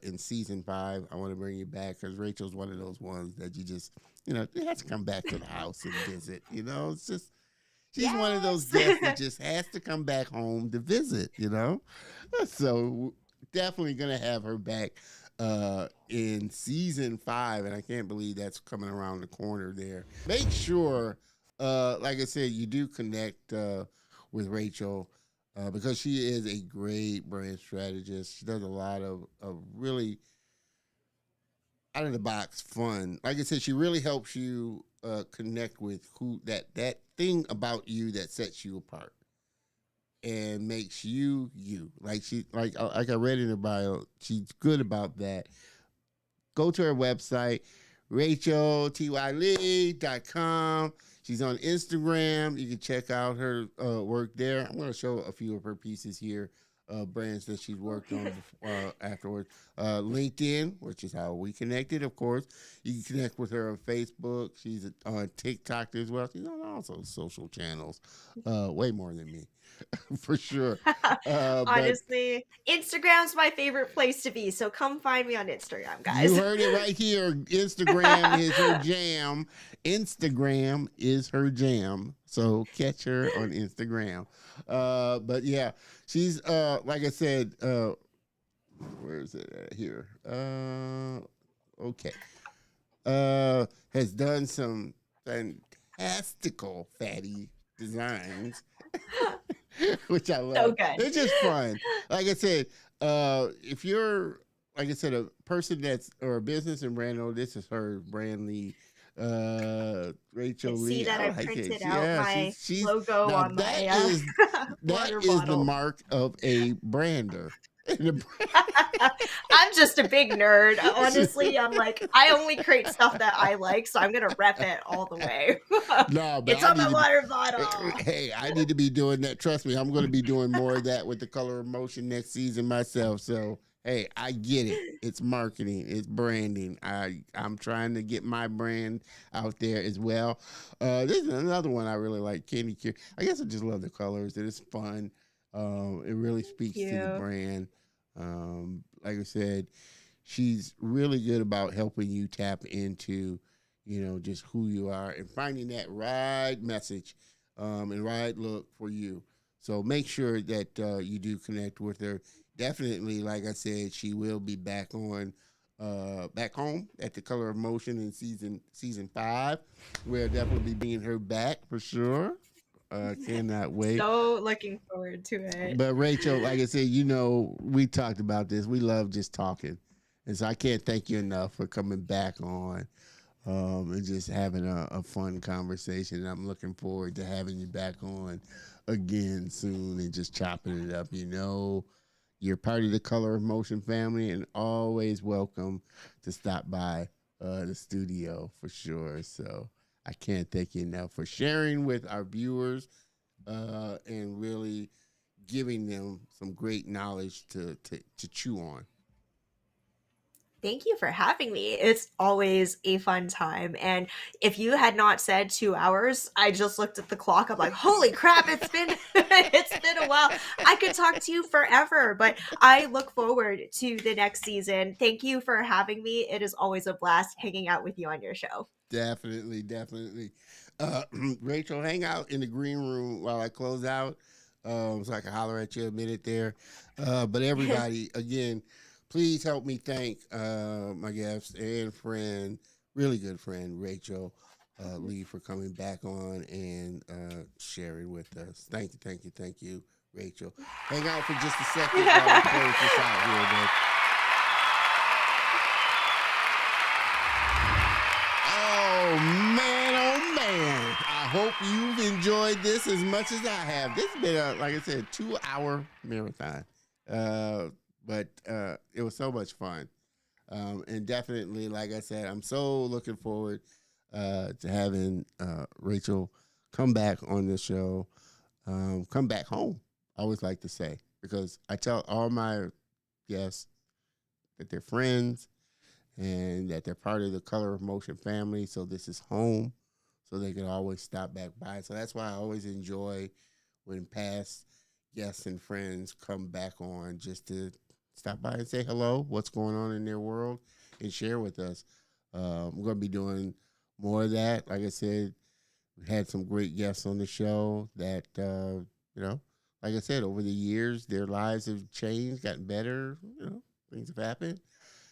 Speaker 1: in season 5, I want to bring you back because Rachel's one of those ones that you just, you have to come back to the house and visit. It's just, she's one of those guests that
Speaker 2: Yes.
Speaker 1: just has to come back home to visit. So definitely going to have her back in season 5, and I can't believe that's coming around the corner there. Make sure, like I said, you do connect with Rachel because she is a great brand strategist. She does a lot of really out of the box fun. Like I said, she really helps you connect with who that thing about you that sets you apart and makes you you. Like I read in her bio, she's good about that. Go to her website, racheltylee.com. She's on Instagram. You can check out her work there. I'm going to show a few of her pieces here, brands that she's worked on afterwards. LinkedIn, which is how we connected, of course. You can connect with her on Facebook. She's on TikTok as well. She's on also social channels, way more than me, for sure. But
Speaker 2: Honestly, Instagram's my favorite place to be, so come find me on Instagram,
Speaker 1: you
Speaker 2: guys.
Speaker 1: heard it right here. Instagram is her jam. Instagram is her jam. So catch her on Instagram. But yeah, she's like I said, where is it at here? Okay. Has done some fantastical fatty designs, which I
Speaker 2: So
Speaker 1: love.
Speaker 2: good.
Speaker 1: It's just fun. Like I said, if you're like I said, a person that's or a business in brand, this is her brand Lee. Rachel
Speaker 2: And see
Speaker 1: Lee.
Speaker 2: that
Speaker 1: I
Speaker 2: I
Speaker 1: like it.
Speaker 2: printed out
Speaker 1: Yeah,
Speaker 2: my
Speaker 1: she's
Speaker 2: logo
Speaker 1: now
Speaker 2: on
Speaker 1: that
Speaker 2: my
Speaker 1: is that
Speaker 2: water
Speaker 1: is the
Speaker 2: bottle.
Speaker 1: mark of a brander.
Speaker 2: I'm just a big nerd. Honestly, I'm like, I only create stuff that I like, so I'm gonna rep it all the way.
Speaker 1: No, but
Speaker 2: It's
Speaker 1: I
Speaker 2: on my
Speaker 1: need to be.
Speaker 2: water bottle.
Speaker 1: Hey, I need to be doing that. Trust me, I'm going to be doing more of that with the Color of Motion next season myself. So, hey, I get it. It's marketing, it's branding. I'm trying to get my brand out there as well. This is another one I really like, Candy Cure. I guess I just love the colors. It is fun. It really
Speaker 2: Thank
Speaker 1: speaks to the
Speaker 2: you.
Speaker 1: brand. Like I said, she's really good about helping you tap into, just who you are and finding that right message and right look for you. So make sure that you do connect with her. Definitely, like I said, she will be back on back home at the Color of Motion in season 5. We'll definitely be bringing her back for sure. Cannot wait.
Speaker 2: So looking forward to it.
Speaker 1: But Rachel, like I said, we talked about this. We love just talking. And so I can't thank you enough for coming back on and just having a fun conversation. And I'm looking forward to having you back on again soon and just chopping it up. You're part of the Color of Motion family and always welcome to stop by the studio for sure. So I can't thank you enough for sharing with our viewers and really giving them some great knowledge to chew on.
Speaker 2: Thank you for having me. It's always a fun time. And if you had not said 2 hours, I just looked at the clock. I'm like, holy crap, it's been it's been a while. I could talk to you forever, but I look forward to the next season. Thank you for having me. It is always a blast hanging out with you on your show.
Speaker 1: Definitely, definitely. Rachel, hang out in the green room while I close out so I can holler at you a minute there. But everybody, again, please help me thank my guest and friend, really good friend, Rachel Lee, for coming back on and sharing with us. Thank you, thank you, thank you, Rachel. Hang out for just a second while we close this out here, man. hope you've enjoyed this as much as I have. This has been, like I said, 2-hour marathon. But it was so much fun. And definitely, like I said, I'm so looking forward to having Rachel come back on the show, come back home, I always like to say, because I tell all my guests that they're friends and that they're part of the Color of Motion family. So this is home, so they can always stop back by. So that's why I always enjoy when past guests and friends come back on just to stop by and say hello, what's going on in their world, and share with us. I'm going to be doing more of that. Like I said, we had some great guests on the show that, like I said, over the years, their lives have changed, gotten better, things have happened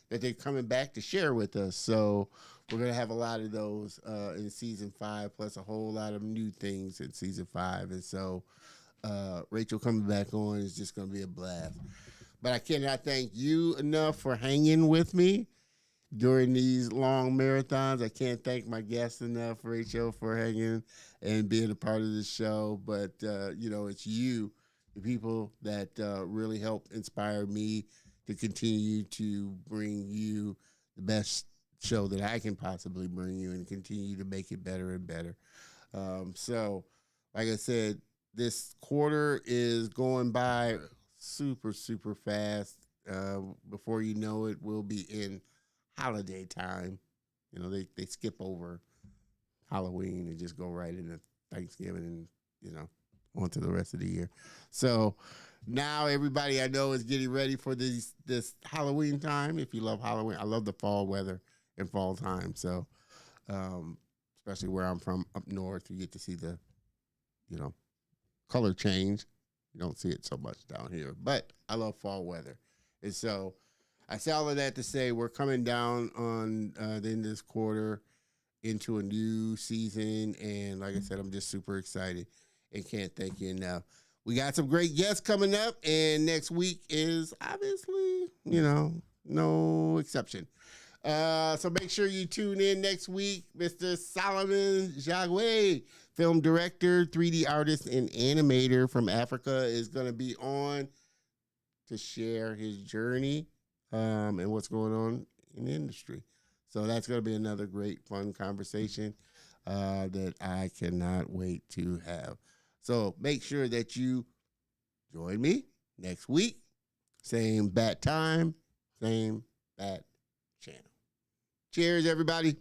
Speaker 1: that they're coming back to share with us. So we're going to have a lot of those in season 5, plus a whole lot of new things in season 5. And so Rachel coming back on is just going to be a blast. But I cannot thank you enough for hanging with me during these long marathons. I can't thank my guests enough, Rachel, for hanging and being a part of the show. But, it's you, the people that really help inspire me to continue to bring you the best show that I can possibly bring you and continue to make it better and better. So, like I said, this quarter is going by super, super fast. Before you know it, we'll be in holiday time. They skip over Halloween and just go right into Thanksgiving and, on to the rest of the year. So now everybody I know is getting ready for this Halloween time. If you love Halloween, I love the fall weather and fall time. So especially where I'm from up north, you get to see the, color change. You don't see it so much down here, but I love fall weather. And so I say all of that to say we're coming down on the end of this quarter into a new season. And like I said, I'm just super excited and can't thank you enough. We got some great guests coming up, and next week is obviously, no exception. So make sure you tune in next week. Mr. Solomon Jagwe, film director, 3D artist, and animator from Africa, is going to be on to share his journey and what's going on in the industry. So that's going to be another great, fun conversation that I cannot wait to have. So make sure that you join me next week. Same bat time, same bat channel. Cheers, everybody.